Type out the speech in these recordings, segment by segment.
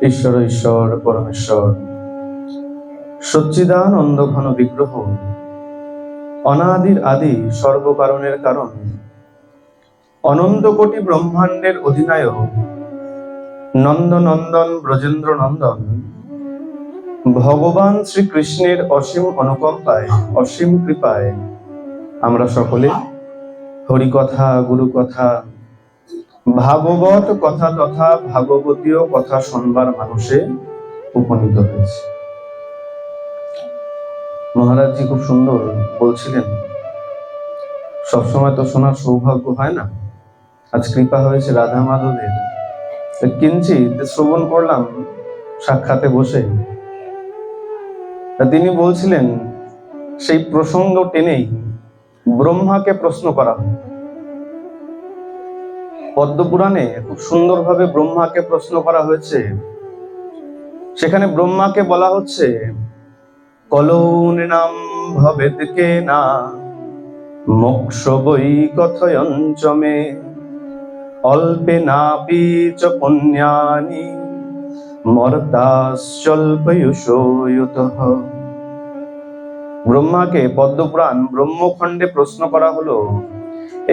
ঈশ্বর ঈশ্বর পরমেশ্বর সচ্চিদানন্দ ঘন বিগ্রহ, অনাদির আদি সর্বকারণের কারণ, অনন্ত কোটি ব্রহ্মাণ্ডের অধিনায়ক, নন্দনন্দন ব্রজেন্দ্র নন্দন, ভগবান শ্রীকৃষ্ণের অসীম অনুকম্পায়, অসীম কৃপায় আমরা সকলে হরিকথা, গুরুকথা, ভাগবত কথা তথা ভাগবতীয় কথা শুনবার মানুষে উপনীত হয়েছে। মহারাজজি খুব সুন্দর বলছিলেন, সবসময় তো শোনার সৌভাগ্য হয় না, আজ কৃপা হয়েছে রাধা মাধবের, কিঞ্চিত শ্রবণ করলাম সাক্ষাতে বসে। তিনি বলছিলেন, সেই প্রসঙ্গ টেনেই ব্রহ্মাকে প্রশ্ন করা হয়। পদ্মপুরাণে খুব সুন্দরভাবে ব্রহ্মাকে প্রশ্ন করা হয়েছে। সেখানে ব্রহ্মাকে বলা হচ্ছে, কলৌ নৃণাম ভবেৎ কেনা মোক্ষ বৈ কথয়ঞ্চ মে অল্পেনাপি চ পুণ্যানি মর্তাশ্চল্পয়ুষো যতঃ। ব্রহ্মাকে পদ্মপুরাণ ব্রহ্মখণ্ডে প্রশ্ন করা হলো,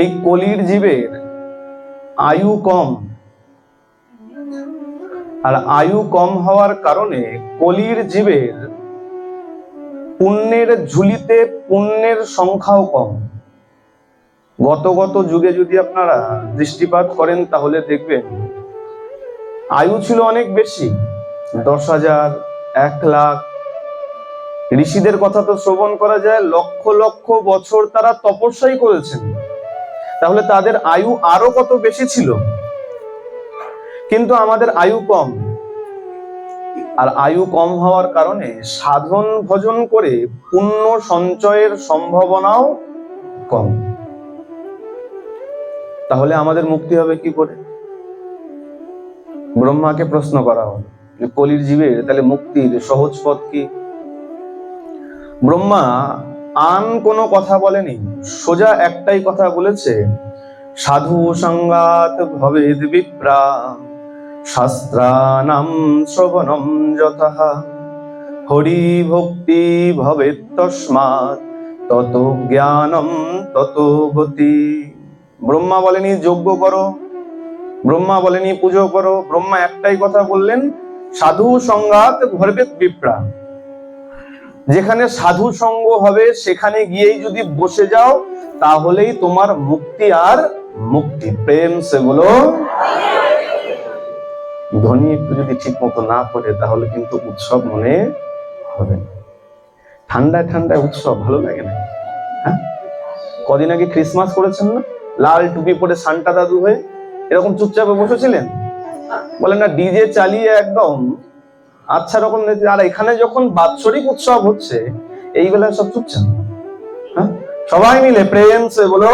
এই কলির জীবের আয়ু কম, আর আয়ু কম হওয়ার কারণে কলির জীবের পুণ্যের ঝুলিতে পুণ্যের সংখ্যাও কম। গত যুগে যদি আপনারা দৃষ্টিপাত করেন তাহলে দেখবেন আয়ু ছিল অনেক বেশি, 10,000, 1,00,000। ঋষিদের কথা তো শ্রবণ করা যায়, লক্ষ লক্ষ বছর তারা তপস্যাই করেছেন, তাহলে তাদের আয়ু আরো কত বেশি ছিল। কিন্তু আমাদের আয়ু কম, আর আয়ু কম হওয়ার কারণে সাধন ভজন করে পুণ্য সঞ্চয়ের সম্ভাবনাও কম। তাহলে আমাদের মুক্তি হবে কি করে? ব্রহ্মাকে প্রশ্ন করা হলো যে কলির জীবের তাহলে মুক্তির সহজ পথ কি? ব্রহ্মা আন কোনো কথা বলেনি, সোজা একটাই কথা বলেছে, সাধু সঙ্গাত ভবেদ বিপ্রা শাস্ত্রানাম শ্রবণম যতঃ হরি ভক্তি ভবেৎ তস্মাৎ তত জ্ঞানম তত গতি। ব্রহ্মা বলেনি যজ্ঞ করো, ব্রহ্মা বলেনি পুজো করো, ব্রহ্মা একটাই কথা বললেন, সাধু সঙ্গাত ভবেৎ বিপ্রা। যেখানে সাধু সঙ্গ হবে সেখানে গিয়েই যদি বসে যাও তাহলেই তোমার মুক্তি আর মুক্তি। প্রেম সে বলো। ধ্বনি একটু যদি ঠিক মতো না পড়ে তাহলে কিন্তু উৎসব মনে হবে। ঠান্ডায় ঠান্ডায় উৎসব ভালো লাগে না? হ্যাঁ, কদিন আগে ক্রিসমাস করেছেন না, লাল টুপি পরে সান্টা দাদু হয়ে এরকম চুপচাপে বসেছিলেন, বলেন না ডিজে চালিয়ে একদম আচ্ছা রকম। আর এখানে যখন বাৎসরিক উৎসব হচ্ছে এই বেলায় সব চুপচাপ, হ্যাঁ, সবাই মিলে প্রেম সে বলো।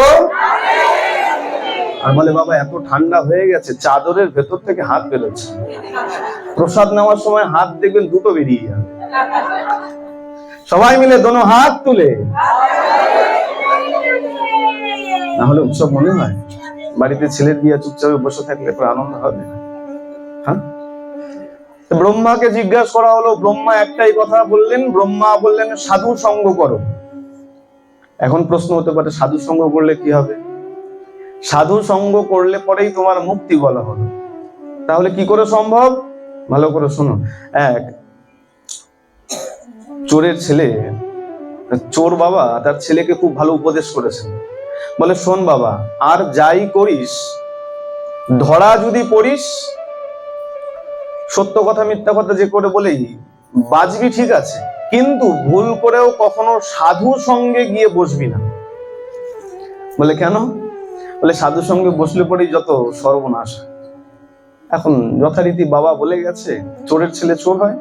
আর বলে বাবা এত ঠান্ডা হয়ে গেছে, চাদরের ভেতর থেকে হাত বেরোচ্ছে, প্রসাদ নেওয়ার সময় হাত দেখবেন দুটো বেরিয়ে যাবে। সবাই মিলে দোনো হাত তুলে, না হলে উৎসব মনে হয়? বাড়িতে ছেলের বিয়ে চুপচাপে বসে থাকলে তো আনন্দ হবে। হ্যাঁ, ব্রহ্মাকে জিজ্ঞাসা করা হলো, ব্রহ্মা একটাই কথা বললেন, ব্রহ্মা বললেন সাধু সঙ্গ করো। এখন প্রশ্ন হতে পারে সাধু সঙ্গ করলে কি হবে? সাধু সঙ্গ করলে পরেই তোমার মুক্তি বলা হলো, তাহলে কি করে সম্ভব? ভালো করে শোনো। এক চোরের ছেলে, চোর বাবা তার ছেলেকে খুব ভালো উপদেশ করেছেন। বলে শোন বাবা, আর যাই করিস, ধরা যদি পড়িস, সত্য কথা মিথ্যা কথা যে করে বলেই বাজবি ঠিক আছে, কিন্তু ভুল করেও কখনো সাধু সঙ্গে গিয়ে বসবি না। বলে কেন? বলে সাধু সঙ্গে বসলে পরেই যত সর্বনাশ। এখন যথারীতি বাবা বলে গেছে, চোরের ছেলে চোর হয়।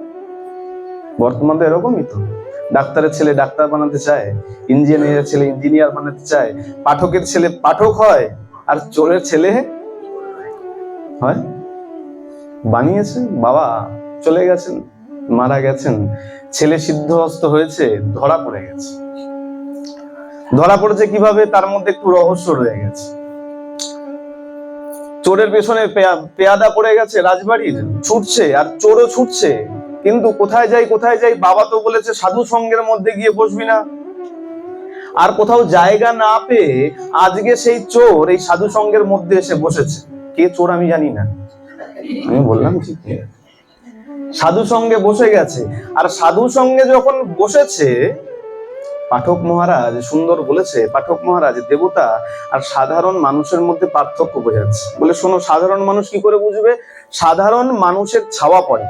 বর্তমানে এরকমই তো, ডাক্তারের ছেলে ডাক্তার বানাতে চায়, ইঞ্জিনিয়ারের ছেলে ইঞ্জিনিয়ার বানাতে চায়, পাঠকের ছেলে পাঠক হয়, আর চোরের ছেলে হয়। বানিয়েছে, বাবা চলে গেছেন, মারা গেছেন, ছেলে সিদ্ধহস্ত হয়েছে, ধরা পড়ে গেছে। ধরা পড়েছে কিভাবে? তার মধ্যে একটু রহস্য রয়ে গেছে। চোরের পেছনে পেয়াদা পড়ে গেছে রাজবাড়ির, ছুটছে, আর চোরও ছুটছে, কিন্তু কোথায় যাই, বাবা তো বলেছে সাধু সঙ্গের মধ্যে গিয়ে বসবি না। আর কোথাও জায়গা না পেয়ে আজকে সেই চোর এই সাধু সঙ্গের মধ্যে এসে বসেছে। কে চোর আমি জানি না, আমি বললাম ঠিক সাধু সঙ্গে বসে গেছে। আর সাধু সঙ্গে যখন বসেছে, পাঠক মহারাজ সুন্দর বলেছে, পাঠক মহারাজ দেবতা আর সাধারণ মানুষের মধ্যে পার্থক্য বোঝাচ্ছে। বলে শোনো, সাধারণ মানুষ কি করে বুঝবে? সাধারণ মানুষের ছাওয়া পড়ে,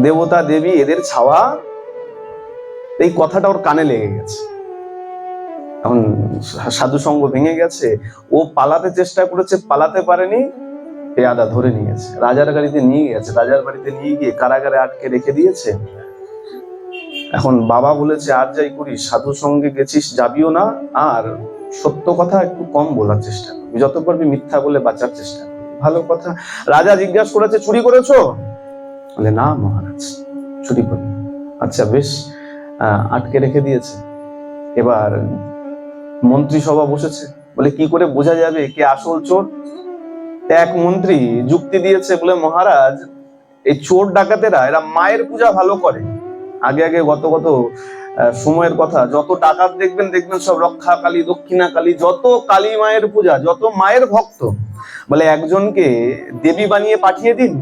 দেবতা দেবী এদের ছাওয়া, এই কথাটা ওর কানে লেগে গেছে। এখন সাধু সঙ্গ ভেঙে গেছে, ও পালাতে চেষ্টা করেছে, পালাতে পারেনি, পেয়াদা ধরে নিয়েছে, রাজার গাড়িতে নিয়ে গেছে, রাজার বাড়িতে নিয়ে গিয়ে কারাগারে আটকে রেখে দিয়েছে। এখন বাবা বলেছে আর যাই করিস, সাধু সঙ্গে গেছিস যাবিও না, আর সত্য কথা একটু কম বলার চেষ্টা করবি, যত পারবি মিথ্যা বলে বাঁচার চেষ্টা করবি, ভালো কথা। রাজা জিজ্ঞাসা করেছে চুরি করেছো? বলে না মহারাজ, চুরি করি। আচ্ছা বেশ, আটকে রেখে দিয়েছে। এবার মন্ত্রিসভা বসেছে, বলে কি করে বোঝা যাবে কে আসল চোর? এক মন্ত্রী যুক্তি দিয়েছে, বলে মহারাজ এই চোর ডাকাতেরা এরা মায়ের পূজা ভালো করে। আগে গত সময়ের কথা, যত ডাকাত দেখবেন সব রক্ষা কালী, দক্ষিণা কালী, যত কালী মায়ের পূজা, যত মায়ের ভক্ত। বলে একজনকে দেবী বানিয়ে পাঠিয়ে দিন,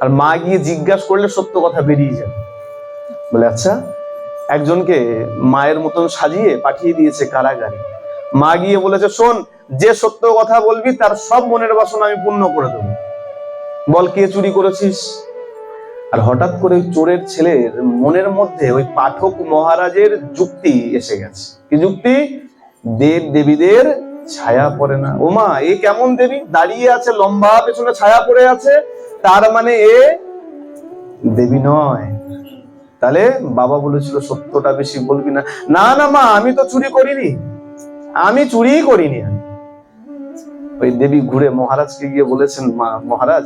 আর মা গিয়ে জিজ্ঞাসা করলে সত্য কথা বেরিয়ে যাবে। বলে আচ্ছা, একজনকে মায়ের মতন সাজিয়ে পাঠিয়ে দিয়েছে কারাগারে। মা গিয়ে বলেছে শোন, যে সত্য কথা বলবি তার সব মনের বাসনা আমি পূর্ণ করে দেবো, বল কে চুরি করেছিস? আর হঠাৎ করে ওই চোরের ছেলের মনের মধ্যে ওই পাঠক মহারাজের যুক্তি এসে গেছে। কি যুক্তি? দেব দেবীদের ছায়া পড়ে না। ওমা, এ কেমন দেবী দাঁড়িয়ে আছে, লম্বা পেছনে ছায়া পড়ে আছে, তার মানে এ দেবী নয়। তাহলে বাবা বলেছিল সত্যটা বেশি বলবি না। না না মা, আমি তো চুরি করিনি, আমি চুরিই করিনি। ওই দেবী ঘুরে মহারাজকে গিয়ে বলেছেন, মহারাজ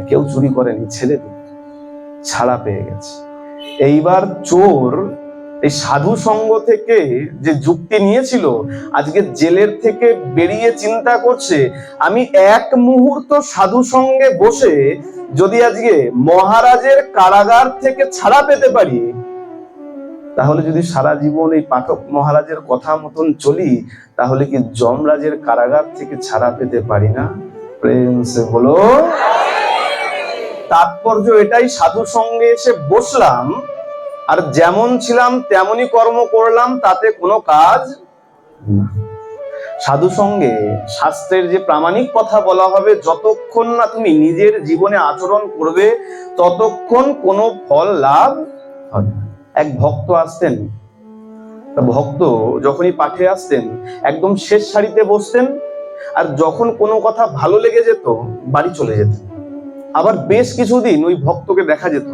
কেউ চুরি করেনি, ছেলে ছাড়া পেয়ে গেছে। এইবার চোর এই সাধু সঙ্গ থেকে যে যুক্তি নিয়েছিল, আজকে জেলের থেকে বেরিয়ে চিন্তা করছে আমি এক মুহূর্ত সাধু সঙ্গে বসে যদি আজকে মহারাজের কারাগার থেকে ছাড়া পেতে পারি, তাহলে যদি সারা জীবন এই পাঠক মহারাজের কথা মতন চলি, তাহলে কি যমরাজের কারাগার থেকে ছাড়া পেতে পারি না? প্রেম সে বলো। তাৎপর্য এটাই, সাধু সঙ্গে এসে বসলাম আর যেমন ছিলাম তেমনই কর্ম করলাম, তাতে কোনো কাজ না। সাধু সঙ্গে শাস্ত্রের যে প্রামাণিক কথা বলা হবে, যতক্ষণ না তুমি নিজের জীবনে আচরণ করবে ততক্ষণ কোনো ফল লাভ হবে না। এক ভক্ত আসতেন, ভক্ত যখনই পাঠে আসতেন একদম শেষ সারিতে বসতেন, আর যখন কোনো কথা ভালো লেগে যেত বাড়ি চলে যেতেন। আবার বেশ কিছুদিন ওই ভক্তকে দেখা যেত।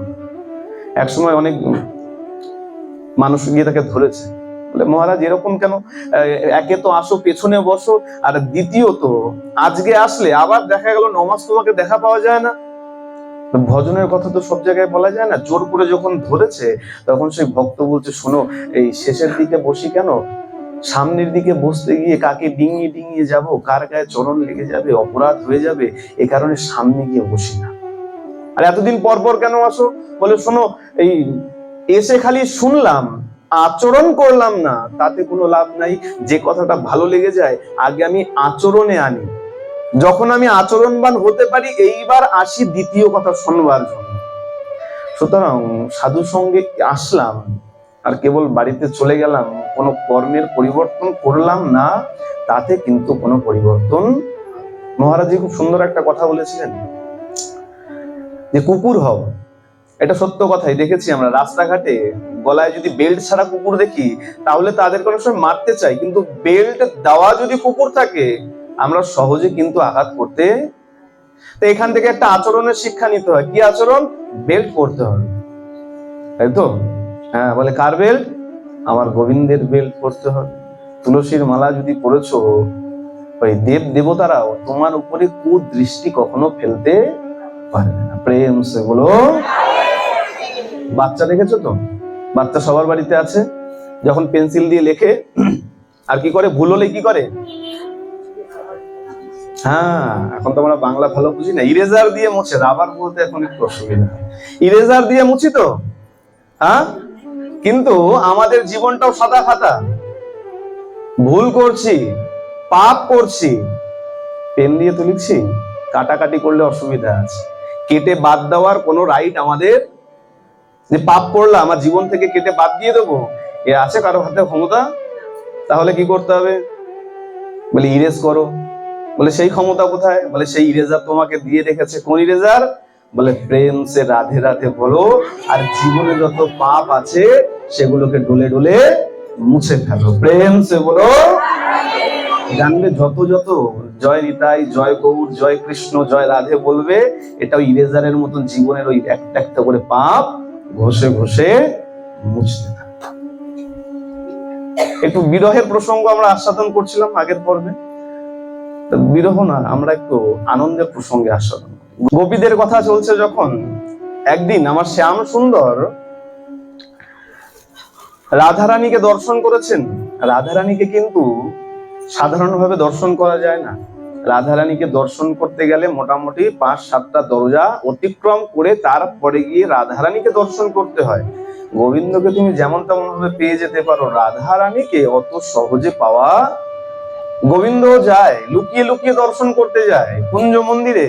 একসময় অনেক মানুষ গিয়ে তাকে ধরেছে, বলে মহারাজ এরকম কেন? একে তো আসো পেছনে বসো, আর দ্বিতীয়ত আজকে আসলে আবার দেখা গেল নমাজ তোমাকে দেখা পাওয়া যায় না। ভজনের কথা তো সব জায়গায় বলা যায় না। জোর করে যখন ধরেছে তখন সেই ভক্ত বলছে শোনো, এই শেষের দিকে বসি কেন, সামনের দিকে বসতে গিয়ে কাকে ডিঙিয়ে ডিঙিয়ে যাব, কার গায়ে চরণ লেগে যাবে, অপরাধ হয়ে যাবে, এই কারণে সামনে গিয়ে বসি না। আর এতদিন পর পর কেন আসো? বলে শোনো, এই এসে খালি শুনলাম, আচরণ করলাম না, তাতে কোনো লাভ নাই। যে কথাটা ভালো লেগে যায় আগে আমি আচরণে আনি, যখন আমি আচরণবান হতে পারি এইবার আসি দ্বিতীয় কথা শুনবার জন্য। সুতরাং সাধু সঙ্গে আসলাম আর কেবল বাড়িতে চলে গেলাম, কোনো কর্মের পরিবর্তন করলাম না, তাতে কিন্তু কোনো পরিবর্তন। মহারাজ খুব সুন্দর একটা কথা বলেছিলেন যে কুকুর হও, এটা সত্য কথাই। দেখেছি আমরা রাস্তাঘাটে গলায় যদি বেল্ট ছাড়া কুকুর দেখি তাহলে তাদের কোনো সময় মারতে চাই, কিন্তু বেল্ট দেওয়া যদি কুকুর থাকে আমরা সহজে কিন্তু আঘাত করতে। তো এখান থেকে একটা আচরণের শিক্ষা নিতে হয়। কি আচরণ? বেল্ট পরতে হবে, তাই তো? হ্যাঁ, বলে কার বেল্ট? আমার গোবিন্দের বেল্ট পরতে হবে। তুলসীর মালা যদি পরেছো, ওই দেব দেবতারাও তোমার উপরে কুদৃষ্টি কখনো ফেলতে পারবে না। প্রেম সে বলো। বাচ্চা দেখেছো তো? বাচ্চা সবার বাড়িতে আছে, যখন পেন্সিল দিয়ে লেখে আর কি করে, ভুল হলে কি করে? হ্যাঁ, এখন তো আমরা বাংলা ভালো বুঝি না। ইরেজার দিয়ে মুছে, রাবার বলতে এখন একটু অসুবিধা। ইরেজার দিয়ে মুছি তো, হ্যাঁ, কিন্তু আমাদের জীবনটাও সাদা খাতা। ভুল করছি, পাপ করছি, পেন দিয়ে তো লিখছি, কাটাকাটি করলে অসুবিধা আছে। কেটে বাদ দেওয়ার কোনো রাইট আমাদের, যে পাপ করলাম আমার জীবন থেকে কেটে বাদ দিয়ে দেবো, এ আছে কারো হাতে ক্ষমতা? তাহলে কি করতে হবে? বলে ইরেজ করো। বলে সেই ক্ষমতা কোথায়? বলে সেই ইরেজার তোমাকে দিয়ে রেখেছে। কোন ইরেজার? বলে প্রেম সে রাধে রাধে বলো, আর জীবনে যত পাপ আছে সেগুলোকে ডলে ডলে মুছে ফেলো। প্রেম সে বলো, জানবে যত যত জয় নিতাই, জয় গৌর, জয় কৃষ্ণ, জয় রাধে বলবে, এটাও ইরেজারের মতন জীবনের ওই একটা একটা করে পাপ ঘষে ঘষে মুছতে থাকবে। একটু বিরহের প্রসঙ্গ আমরা আস্বাদন করছিলাম আগের পর্বে। বিরহ না, আমরা একটু আনন্দের প্রসঙ্গে আস্বাদন। গোপীদের কথা চলছে যখন, একদিন আমার শ্যাম সুন্দর রাধারানীকে দর্শন করেছেন। রাধারানীকে কিন্তু সাধারণভাবে দর্শন করা যায় না। রাধারানীকে দর্শন করতে গেলে মোটামুটি 5-7টা দরজা অতিক্রম করে তারপরে গিয়ে রাধারানীকে দর্শন করতে হয়। গোবিন্দকে তুমি যেমন তেমন ভাবে পেয়ে যেতে পারো, রাধারানীকে অত সহজে পাওয়া। গোবিন্দ যায়, লুকিয়ে লুকিয়ে দর্শন করতে যায় কুঞ্জ মন্দিরে।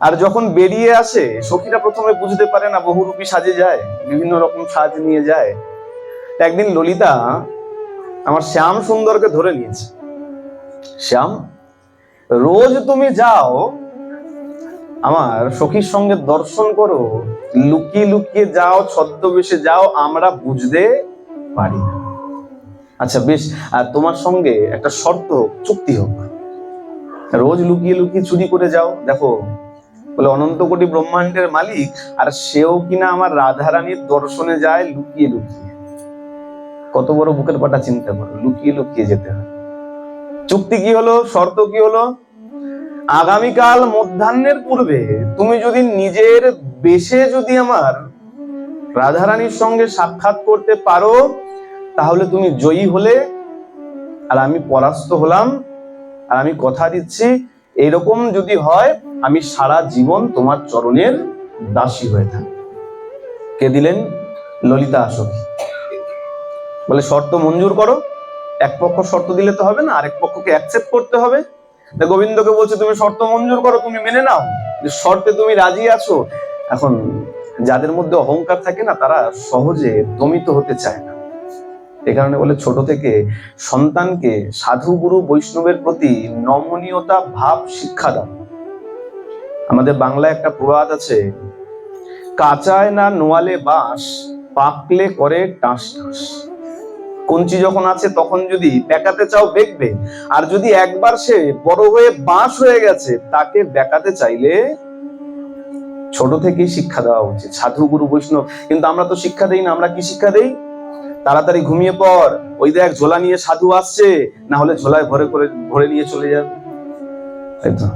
আর যখন বেরিয়ে আসে, সখীরা প্রথমে বুঝতে পারে না, বহুরূপী সাজে যায়, বিভিন্ন রকম সাজ নিয়ে যায়। একদিন ললিতা আমার শ্যাম সুন্দরকে ধরে নিয়েছে। শ্যাম, রোজ তুমি যাও আমার সখীর সঙ্গে দর্শন করো, লুকিয়ে লুকিয়ে যাও, ছদ্মবেশে যাও, আমরা বুঝতে পারি না। আচ্ছা বেশ, আর তোমার সঙ্গে একটা শর্ত চুক্তি হোক, রোজ লুকিয়ে লুকিয়ে চুরি করে যাও। দেখো, বলে অনন্ত কোটি ব্রহ্মাণ্ডের মালিক, আর সেও কিনা আমার রাধারানীর দর্শনে যায় লুকিয়ে লুকিয়ে। কত বড় বুকের পাটা চিন্তা করো, লুকিয়ে লুকিয়ে যেতে হয়। চুক্তি কি হলো, শর্ত কি হলো? আগামীকাল মধ্যাহ্নের পূর্বে তুমি যদি নিজের বেশে যদি আমার রাধারানীর সঙ্গে সাক্ষাৎ করতে পারো, তাহলে তুমি জয়ী হলে, আর আমি পরাস্ত হলাম। আর আমি কথা দিচ্ছি, এরকম যদি হয় আমি সারা জীবন তোমার চরণের দাসী হয়ে থাকব। কে দিলেন? ললিতা সখী। বলে শর্ত মঞ্জুর করো। এক পক্ষ শর্ত দিলে তো হবে না, আরেক পক্ষকে অ্যাকসেপ্ট করতে হবে। গোবিন্দকে বলছে তুমি শর্ত মঞ্জুর করো, তুমি মেনে নাও যে শর্তে তুমি রাজি আছো। এখন যাদের মধ্যে অহংকার থাকে না, তারা সহজে দমিত হতে চায় না। এ কারণে বলে ছোট থেকে সন্তানকে সাধু গুরু বৈষ্ণবের প্রতি নমনীয়তা ভাব শিক্ষা দাও। আমাদের বাংলায় একটা প্রবাদ আছে, কাঁচায় না নোয়ালে বাঁশ, পাকলে করে টাস টাস। কঞ্চি যখন আছে তখন যদি বেকাতে চাও বেকবে, আর যদি একবার সে বড় হয়ে বাঁশ হয়ে গেছে, তাকে বেকাতে চাইলে ছোট থেকেই শিক্ষা দেওয়া উচিত, সাধু গুরু বৈষ্ণব। কিন্তু আমরা তো শিক্ষা দেই না। আমরা কি শিক্ষা দেই? তাড়াতাড়ি ঘুমিয়ে পড়, ওই দেখ ঝোলা নিয়ে সাধু আসছে, না হলে ঝোলায় ভরে নিয়ে চলে যাবে। তাই তো?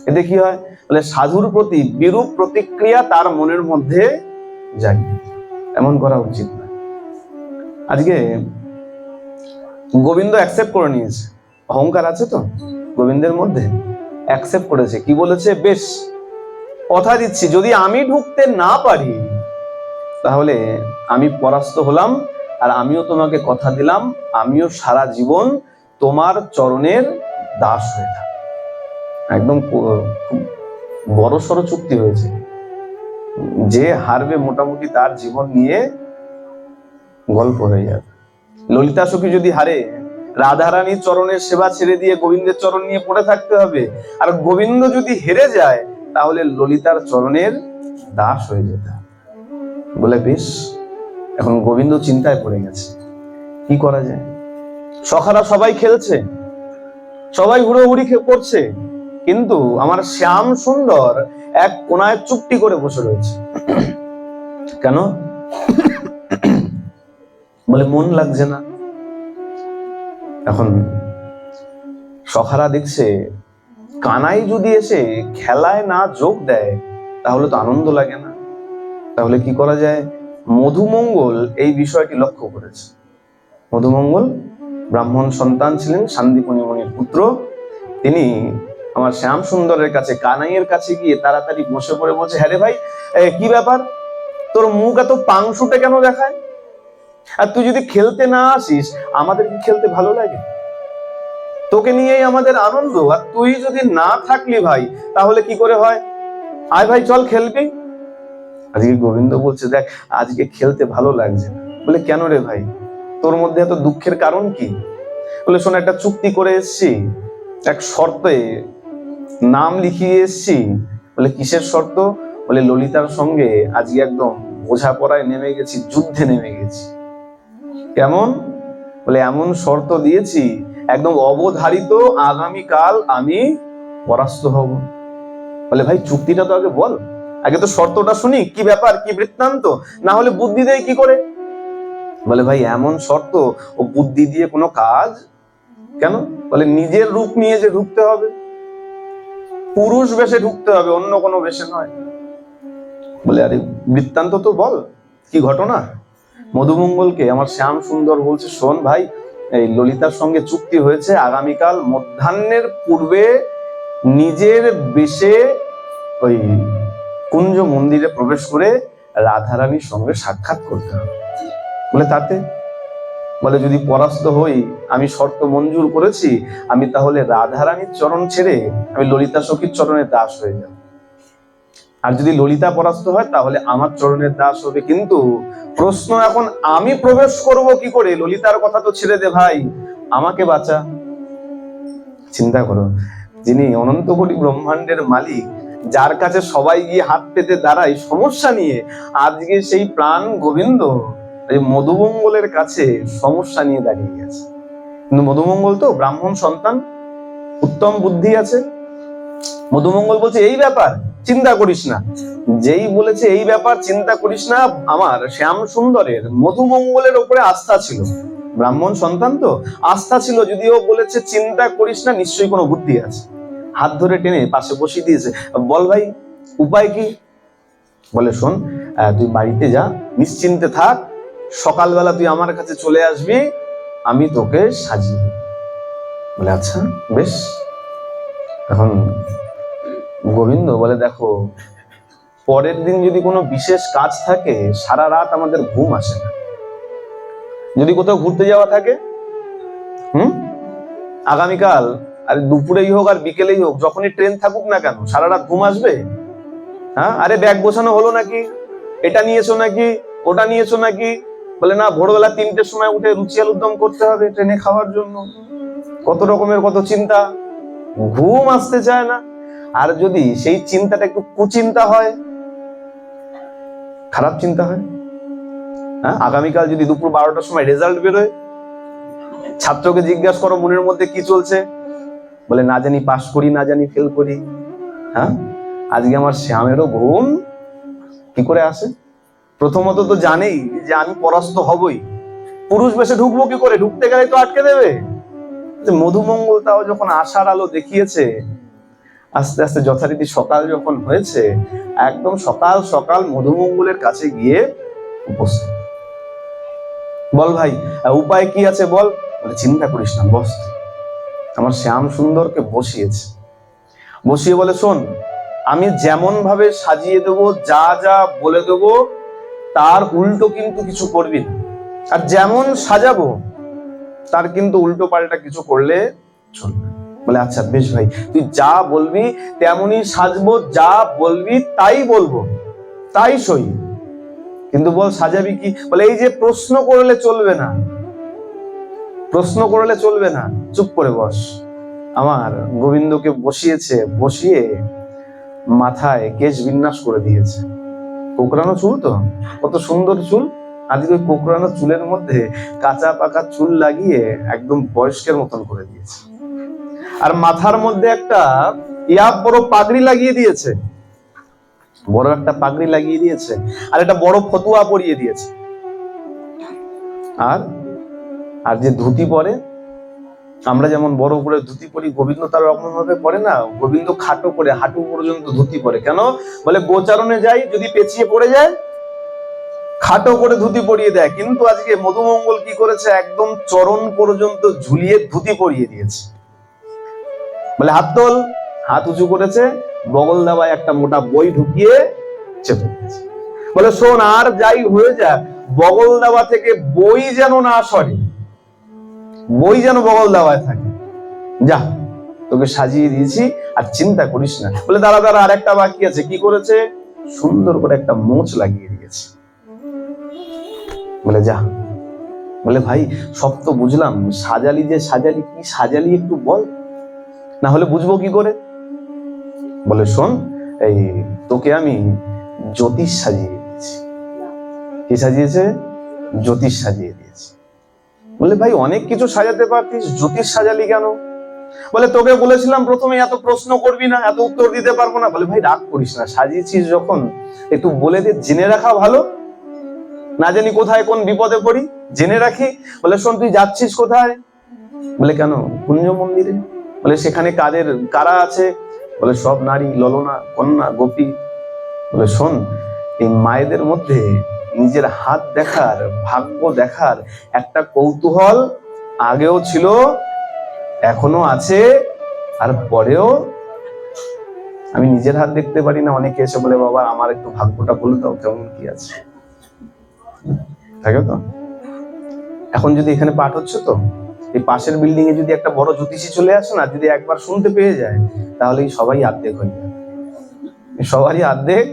এতে কি হয়? বলে সাধুর প্রতি বিরূপ প্রতিক্রিয়া তার মনের মধ্যে জাগে। এমন করা উচিত না। আজকে গোবিন্দ অ্যাকসেপ্ট করে নিয়েছে। অহংকার আছে তো গোবিন্দের মধ্যে, অ্যাকসেপ্ট করেছে। কি বলেছে? বেশ, কথা দিচ্ছি যদি আমি ঢুকতে না পারি, তাহলে আমি পরাস্ত হলাম, আর আমিও তোমাকে কথা দিলাম, আমিও সারা জীবন তোমার চরণের দাস হয়ে থাকব। একদম বড় সড় চুক্তি হয়েছে। যে হারবে মোটামুটি তার জীবন নিয়ে গল্প হয়ে যাবে। ললিতা সখী যদি হারে, রাধারানীর চরণের সেবা ছেড়ে দিয়ে গোবিন্দের চরণ নিয়ে পড়ে থাকতে হবে। আর গোবিন্দ যদি হেরে যায়, তাহলে ললিতার চরণের দাস হয়ে যেতে হবে। বলে বেশ, এখন গোবিন্দ চিন্তায় পড়ে গেছে, কি করা যায়। সখারা সবাই খেলছে, সবাই হুড়োহুড়ি করছে, কিন্তু আমার শ্যাম সুন্দর এক কোনায় চুপটি করে বসে রয়েছে। কেন? বলে মন লাগছে না। এখন সখারা দেখছে, কানাই যদি এসে খেলায় না যোগ দেয়, তাহলে তো আনন্দ লাগে না। তাহলে কি করা যায়? মধুমঙ্গল এই বিষয়টি লক্ষ্য করেছে। মধুমঙ্গল ব্রাহ্মণ সন্তান ছিলেন, সান্দীপনী মুনির পুত্র। তিনি আমার শ্যাম সুন্দরের কাছে, কানাইয়ের কাছে গিয়ে তাড়াতাড়ি বসে পড়ে বলছে, হ্যাঁ রে ভাই, কি ব্যাপার, তোর মুখ এত পাংশুটে কেন দেখায়? আর তুই যদি খেলতে না আসিস, আমাদের কি খেলতে ভালো লাগে? তোকে নিয়েই আমাদের আনন্দ, আর তুই যদি না থাকলি ভাই, তাহলে কি করে হয়? আয় ভাই, চল খেলবি। আজকে গোবিন্দ বলছে, দেখ আজকে খেলতে ভালো লাগছে না। বলে, কেন রে ভাই, তোর মধ্যে এত দুঃখের কারণ কি? বলে, শোন, একটা চুক্তি করে এসছি, এক শর্তে নাম লিখিয়ে এসছি। বলে, কিসের শর্ত? বলে, ললিতার সঙ্গে আজকে একদম বোঝাপড়ায় নেমে গেছি, যুদ্ধে নেমে গেছি। কেমন? বলে, এমন শর্ত দিয়েছি, একদম অবধারিত, আগামীকাল আমি পরাস্ত হব। বলে, ভাই চুক্তিটা তো আগে বল, আগে তো শর্তটা শুনি, কি ব্যাপার, কি বৃত্তান্ত, না হলে বুদ্ধি দেয় কি করে? বলে, ভাই এমন শর্ত, ও বুদ্ধি দিয়ে কোনো কাজ। কেন? বলে, নিজের রূপ নিয়ে যে ঢুকতে হবে, পুরুষ বেশে ঢুকতে হবে, অন্য কোনো বেশে নয়। বলে, আরে বৃত্তান্ত তো বল, কি ঘটনা? মধুমঙ্গলকে আমার শ্যাম সুন্দর বলছে, শোন ভাই, এই ললিতার সঙ্গে চুক্তি হয়েছে, আগামীকাল মধ্যাহ্নের পূর্বে নিজের বেশে ওই কুঞ্জ মন্দিরে প্রবেশ করে রাধারানীর সঙ্গে সাক্ষাৎ করতে হবে। বলে, তাতে? বলে, যদি পরাস্ত হই, আমি শর্ত মঞ্জুর করেছি, আমি তাহলে রাধারানীর চরণ ছেড়ে আমি ললিতা সখীর চরণের দাস হয়ে যাব। আর যদি ললিতা পরাস্ত হয়, তাহলে আমার চরণের দাস হবে। কিন্তু প্রশ্ন এখন, আমি প্রবেশ করব কি করে? ললিতার কথা তো ছেড়ে দে ভাই, আমাকে বাঁচা। চিন্তা করো, যিনি অনন্ত কোটি ব্রহ্মাণ্ডের মালিক, যার কাছে সবাই গিয়ে হাত পেতে দাঁড়ায় সমস্যা নিয়ে, আজকে সেই প্রাণ গোবিন্দ মধুমঙ্গলের কাছে সমস্যা নিয়ে দাঁড়িয়ে গেছে। কিন্তু মধুমঙ্গল তো ব্রাহ্মণ সন্তান, উত্তম বুদ্ধি আছে। মধুমঙ্গল বলছে, এই ব্যাপার চিন্তা করিস না। যেই বলেছে এই ব্যাপার চিন্তা করিস না, আমার শ্যাম সুন্দরের মধুমঙ্গলের উপরে আস্থা ছিল, ব্রাহ্মণ সন্তান তো আস্থা ছিল। যদিও বলেছে চিন্তা করিস না, নিশ্চয়ই কোনো বুদ্ধি আছে। হাত ধরে টেনে পাশে বসিয়ে দিয়েছে। বল ভাই, উপায় কি? বলে, শোন, তুই বাড়িতে যা, নিশ্চিন্তে থাক, সকালবেলা তুই আমার কাছে চলে আসবি, আমি তোকে সাজিয়ে দেব। বলে, আচ্ছা বেশ। এখন গোবিন্দ বলে, দেখো, পরের দিন যদি কোনো বিশেষ কাজ থাকে, সারা রাত আমাদের ঘুম আসে না। যদি কোথাও ঘুরতে যাওয়া থাকে, আগামীকাল, আর দুপুরেই হোক আর বিকেলেই হোক, যখনই ট্রেন থাকুক না কেন, সারা রাত ঘুম আসবে? হ্যাঁ, আরে ব্যাগ গোছানো হলো নাকি, এটা নিয়েছো নাকি, ওটা নিয়েছো নাকি? বলে, না, ভোরবেলা 3টের সময় উঠে লুচি আলুর দম করতে হবে ট্রেনে খাওয়ার জন্য। কত রকমের কত চিন্তা, ঘুম আসতে চায় না। আর যদি সেই চিন্তাটা একটু কুচিন্তা হয়, খারাপ চিন্তা হয়, হ্যাঁ, আগামীকাল যদি দুপুর 12টার সময় রেজাল্ট বেরোয়, ছাত্রকে জিজ্ঞাসা করো মনের মধ্যে কি চলছে, বলে, না জানি পাস করি, না জানি ফেল করি। হ্যাঁ, আজকে আমার শ্যামেরও ঘুম কি করে আসে? প্রথমত তো জানেই যে আমি পরাস্ত হবই, পুরুষ বেশে ঢুকবো কি করে? ঢুকতে গেলে তো আটকে দেবে। মধুমঙ্গল তাও যখন আশার আলো দেখিয়েছে, আস্তে আস্তে যথারীতি সকাল যখন হয়েছে, একদম সকাল সকাল মধুমঙ্গলের কাছে গিয়ে উপস্থিত। বল ভাই, উপায় কি আছে বল। বলে, চিন্তা করিস না, বস। আমার শ্যাম সুন্দরকে বসিয়েছে, বসিয়ে বলে, শোন, আমি যেমন ভাবে সাজিয়ে দেবো, যা যা বলে দেবো, তার উল্টো কিন্তু কিছু করবি না। আর যেমন সাজাবো, তার কিন্তু উল্টো পাল্টা কিছু করলে চলবে। বলে, আচ্ছা বেশ ভাই, তুই যা বলবি তেমনই সাজবো, যা বলবি তাই বলবো, তাই সই। কিন্তু বল, সাজাবি কি? বলে, এই যে প্রশ্ন করলে চলবে না, প্রশ্ন করলে চলবে না, চুপ করে বস। আমার গোবিন্দকে বসিয়েছে, বসিয়ে মাথায় কেশ বিন্যাস করে দিয়েছে। কোকড়ানো চুল তো, কত সুন্দর চুল। আজকে ওই কোকড়ানো চুলের মধ্যে কাঁচা পাকা চুল লাগিয়ে একদম বয়স্কের মতন করে দিয়েছে। আর মাথার মধ্যে একটা বড় পাগড়ি লাগিয়ে দিয়েছে, বড় একটা পাগড়ি লাগিয়ে দিয়েছে, আর একটা বড় ফতুয়া পরিয়ে দিয়েছে। আর আর যে ধুতি পরে, আমরা যেমন বড় করে ধুতি পরি, গোবিন্দ তার রকম ভাবে পরে না। গোবিন্দ খাটো করে হাঁটু পর্যন্ত ধুতি পরে। কেন? বলে, গোচারণে যাই, যদি পেঁচিয়ে পড়ে যায়, খাটো করে ধুতি পরিয়ে দেয়। কিন্তু আজকে মধুমঙ্গল কি করেছে? একদম চরণ পর্যন্ত ঝুলিয়ে ধুতি পরিয়ে দিয়েছে। বলে, হাত তোল, হাত উঁচু করেছে, বগল দাবায় একটা মোটা বই ঢুকিয়ে চেপে দিয়েছে। বলে শোন, আর যাই হয়ে যাক, বগল দাবা থেকে বই যেন না সরে, বই যেন বগল দাবায় থাকে। যা, তোকে সাজিয়ে দিয়েছি, আর চিন্তা করিস না। বলে দাঁড়া দাঁড়া, আর একটা বাকি আছে। কি করেছে? সুন্দর করে একটা মোচ লাগিয়ে দিয়েছে। বলে যা। বলে ভাই, সব তো বুঝলাম, সাজালি যে সাজালি, কি সাজালি একটু বল, না হলে বুঝবো কি করে? বলে শোন, এই তোকে আমি জ্যোতিষ সাজিয়ে দিয়েছি। কি সাজিয়েছে? জ্যোতিষ সাজিয়ে দিয়েছি। বলে ভাই, অনেক কিছু সাজাতে পারতিস, জ্যোতিষ সাজালি কেন? বলে তোকে বলেছিলাম প্রথমে এত প্রশ্ন করবি না, এত উত্তর দিতে পারবো না। বলে ভাই রাগ করিস না, সাজিয়েছিস যখন একটু বলে দে, জেনে রাখা ভালো, না জানি কোথায় কোন বিপদে পড়ি, জেনে রাখি। বলে শোন, তুই যাচ্ছিস কোথায়? বলে কেন? কুঞ্জ মন্দিরে। বলে সেখানে কারা আছে? বলে সব নারী, ললনা, কন্যা, গোপী। বলে শোন, এই মায়েদের মধ্যে নিজের হাত দেখার, ভাগ্য দেখার একটা কৌতূহল আগেও ছিল, এখনো আছে, আর পরেও। আমি নিজের হাত দেখতে পারি না, অনেকে এসে বলে বাবা আমার একটু ভাগ্যটা বলে দাও, কেমন কি আছে, থাকে তো। এখন যদি এখানে পাঠ হচ্ছে, তো এই পাশের বিল্ডিং এ যদি একটা বড় জ্যোতিষী চলে আসে না, যদি একবার শুনতে পেয়ে যায়, তাহলে সবাই অর্ধেক হয়ে যাবে, সবারই অর্ধেক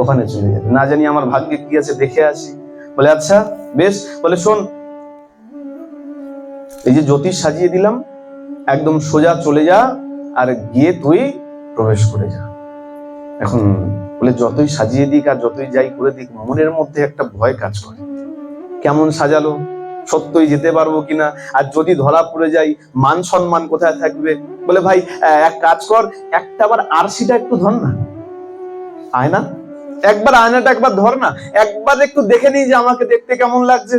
ওখানে চলে যাবে। না জানি আমার ভাগ্যে কি আছে, দেখে আসি। বলে আচ্ছা বেশ। বলে শোন, এই যে জ্যোতিষ সাজিয়ে দিলাম, একদম সোজা চলে যা, আর গিয়ে তুই প্রবেশ করে যা। এখন বলে যতই সাজিয়ে দিক আর যতই যাই করে দিক, মনের মধ্যে একটা ভয় কাজ করে। কেমন সাজালো, সত্যই যেতে পারবো কিনা, আর যদি ধরা পড়ে যাই, মান সম্মান কোথায় থাকবে। বলে ভাই এক কাজ কর, একটা বার আরশিটা একটু ধর না, আয়না, একবার আয়নাটা একবার ধর না, একবার একটু দেখে নিই যে আমাকে দেখতে কেমন লাগছে।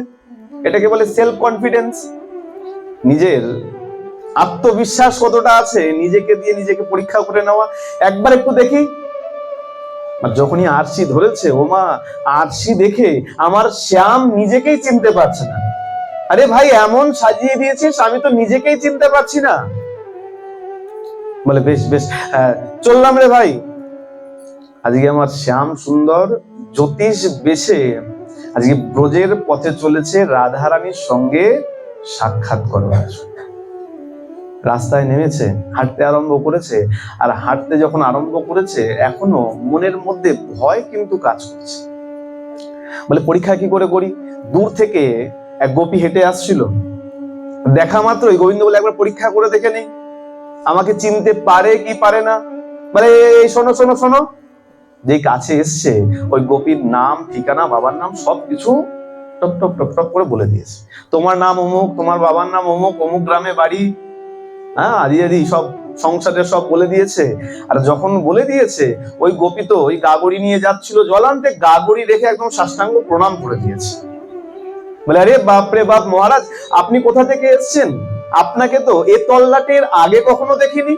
এটাকে বলে সেলফ কনফিডেন্স। নিজের আত্মবিশ্বাস কতটা আছে, নিজেকে দিয়ে নিজেকে পরীক্ষা করে নেওয়া। একবার একটু দেখি। আর যখনই আরশি ধরেছে, ও মা, আরশি দেখে আমার শ্যাম নিজেকেই চিনতে পারছে না। আরে ভাই, এমন সাজিয়ে দিয়েছিস, আমি তো নিজেকেই চিনতে পারছি না। বলে বেশ বেশ, চললাম রে ভাই। আজকে আমার শ্যাম সুন্দর জ্যোতিষ বেশে আজকে ব্রজের পথে চলেছে রাধারানীর সঙ্গে সাক্ষাৎ করবার। রাস্তায় নেমেছে, হাঁটতে আরম্ভ করেছে। আর হাঁটতে যখন আরম্ভ করেছে, এখনো মনের মধ্যে ভয় কিন্তু কাজ করছে। বলে পরীক্ষা কি করে করি? দূর থেকে এক গোপী হেঁটে আসছিল, দেখা মাত্রই গোবিন্দ বলে একবার পরীক্ষা করে দেখে নেই, আমাকে চিনতে পারে কি পারে না। বলে এই শোনো শোনো শোনো। যেই কাছে এসছে, ওই গোপীর নাম, ঠিকানা, বাবার নাম সবকিছু টপ টপ টপ টপ করে বলে দিয়েছে। তোমার নাম অমুক, তোমার বাবার নাম অমুক, অমুক গ্রামে বাড়ি, আদি আদি সব সংসারের সব বলে দিয়েছে। আর যখন বলে দিয়েছে, ওই গোপী তো ওই গাগরি নিয়ে যাচ্ছিল, জলান্তে গাগরি রেখে একদম সাষ্টাঙ্গ প্রণাম করে দিয়েছে। বলে আরে বাপ রে বাপ মহারাজ, আপনি কোথা থেকে এসছেন? আপনাকে তো এ তল্লাটের আগে কখনো দেখিনি।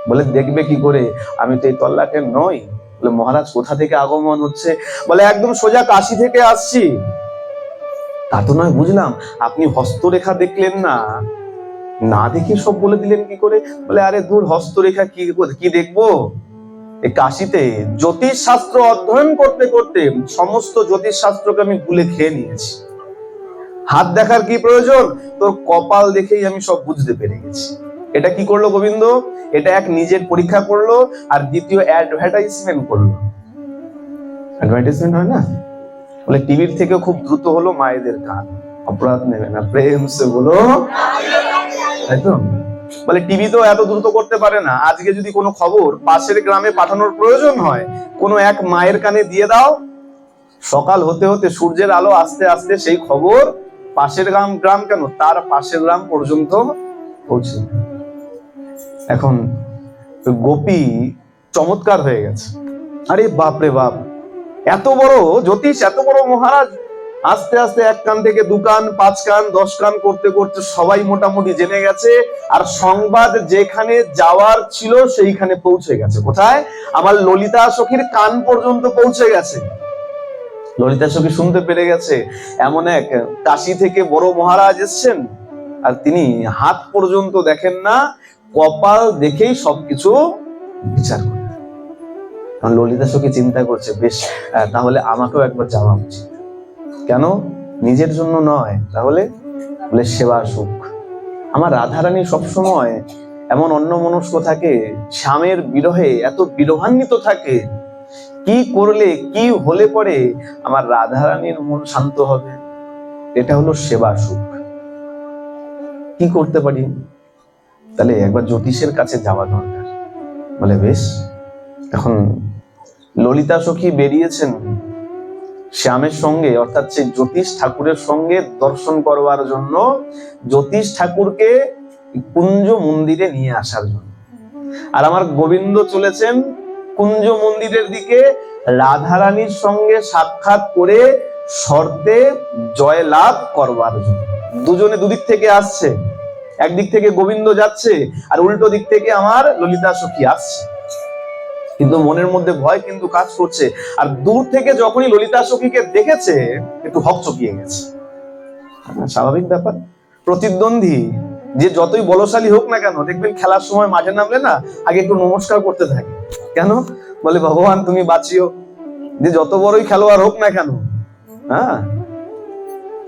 বলে দেখবে কি করে, আমি তো এই তল্লাটের নই। বলে মহারাজ কোথা থেকে আগমন হচ্ছে? বলে একদম সোজা কাশী থেকে আসছি। তা তো নয়, বুঝলাম, আপনি হস্তরেখা দেখলেন না, না দেখে সব বলে দিলেন কি করে? বলে আরে দূর, হস্তরেখা কি দেখবো? এই কাশীতে জ্যোতিষ শাস্ত্র অধ্যয়ন করতে করতে সমস্ত জ্যোতিষ শাস্ত্রকে আমি গুলে খেয়ে নিয়েছি। হাত দেখার কি প্রয়োজন? তোর কপাল দেখেই আমি সব বুঝতে পেরে গেছি। এটা কি করলো গোবিন্দ? এটা এক নিজের পরীক্ষা করলো, আর দ্বিতীয় অ্যাডভার্টাইজমেন্ট করলো। অ্যাডভার্টাইজমেন্ট হয় না? বলে টিভির থেকে খুব দ্রুত হলো মায়েদের গান, অপরাধ নেবে না, প্রেম সে বলো, তাই তো? বলে টিভি তো এত দ্রুত করতে পারে না। আজকে যদি কোনো খবর পাশের গ্রামে পাঠানোর প্রয়োজন হয়, কোনো এক মায়ের কানে দিয়ে দাও, সকাল হতে হতে সূর্যের আলো আস্তে আস্তে সেই খবর পাশের গ্রাম কেন, তার পাশের গ্রাম পর্যন্ত পৌঁছে। এখন গোপী চমৎকার হয়ে গেছে। আরে বাপ রে বাপ, এত বড় জ্যোতিষ, এত বড় মহারাজ, আস্তে আস্তে এক কান থেকে 2 কান, 5 কান, 10 কান করতে করতে সবাই মোটামুটি জেনে গেছে। আর সংবাদ যেখানে যাওয়ার ছিল সেইখানে পৌঁছে গেছে। কোথায়? আমার ললিতা সখীর কান পর্যন্ত পৌঁছে গেছে। ললিতা সখী শুনতে পেরে গেছে এমন এক কাশী থেকে বড় মহারাজ এসছেন, আর তিনি হাত পর্যন্ত দেখেন না, কপাল দেখেই সবকিছু বিচার করে। কারণ ললিতা সখী চিন্তা করছে, বেশ তাহলে আমাকেও একবার যাওয়া উচিত। কেন? নিজের জন্য নয়, তাহলে বলে সেবা সুখ। আমার রাধারানী সবসময় এমন অন্যমনস্ক থাকে, স্বামীর বিরহে এত বিরহান্বিত থাকে, কি করলে কি হলে পরে আমার রাধারানীর মন শান্ত হবে? এটা হলো সেবা সুখ। কি করতে পারি? তাহলে একবার জ্যোতিষের কাছে যাওয়া দরকার। বলে বেশ। এখন ললিতা সখী বেরিয়েছেন শ্যামের সঙ্গে, অর্থাৎ সেই জ্যোতিষ ঠাকুরের সঙ্গে দর্শন করবার জন্য, জ্যোতিষ ঠাকুরকে কুঞ্জ মন্দিরে নিয়ে আসার জন্য। আর আমার গোবিন্দ চলেছেন কুঞ্জ মন্দিরের দিকে, রাধারানীর সঙ্গে সাক্ষাৎ করে শর্তে জয় লাভ করবার জন্য। দুজনে দুদিক থেকে আসছে, একদিক থেকে গোবিন্দ যাচ্ছে আর উল্টো দিক থেকে আমার ললিতা সখী আসছে। কিন্তু মনের মধ্যে ভয় কিন্তু কাজ করছে। আর দূর থেকে যখনই ললিতা সখীকে দেখেছে, একটু হকচকিয়ে গেছে। স্বাভাবিক ব্যাপার। প্রতিদ্বন্দ্বী যে যতই বলশালী হোক না কেন, দেখবেন খেলার সময় মাঠে নামলে না আগে একটু নমস্কার করতে থাকে। কেন? বলে ভগবান তুমি বাঁচিও। যে যত বড়ই খেলোয়াড় হোক না কেন। হ্যাঁ,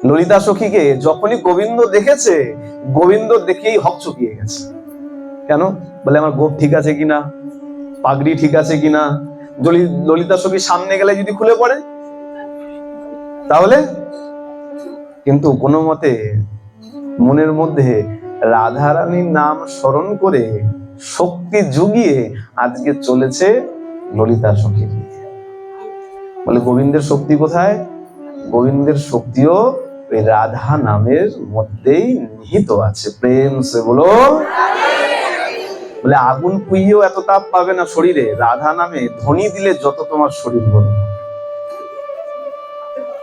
ললিতা সখীকে যখনই গোবিন্দ দেখেছে, গোবিন্দ দেখেই হকচকিয়ে গেছে। কেন? বলে আমার গোপ ঠিক আছে কিনা, পাগড়ি ঠিক আছে কিনা। ললিতা সখী সামনে গেলে যদি খুলে পড়ে তাহলে? কিন্তু কোনো মতে মনের মধ্যে রাধারানীর নাম স্মরণ করে শক্তি জুগিয়ে আজকে চলেছে ললিতা সখী। বলে গোবিন্দের শক্তি কোথায়? গোবিন্দের শক্তিও ওই রাধা নামের মধ্যেই নিহিত আছে। প্রেম সে বলো। বলে আগুন পুইয়েও এত তাপ পাবে না শরীরে, রাধা নামে ধ্বনি দিলে যত তোমার শরীর গরম।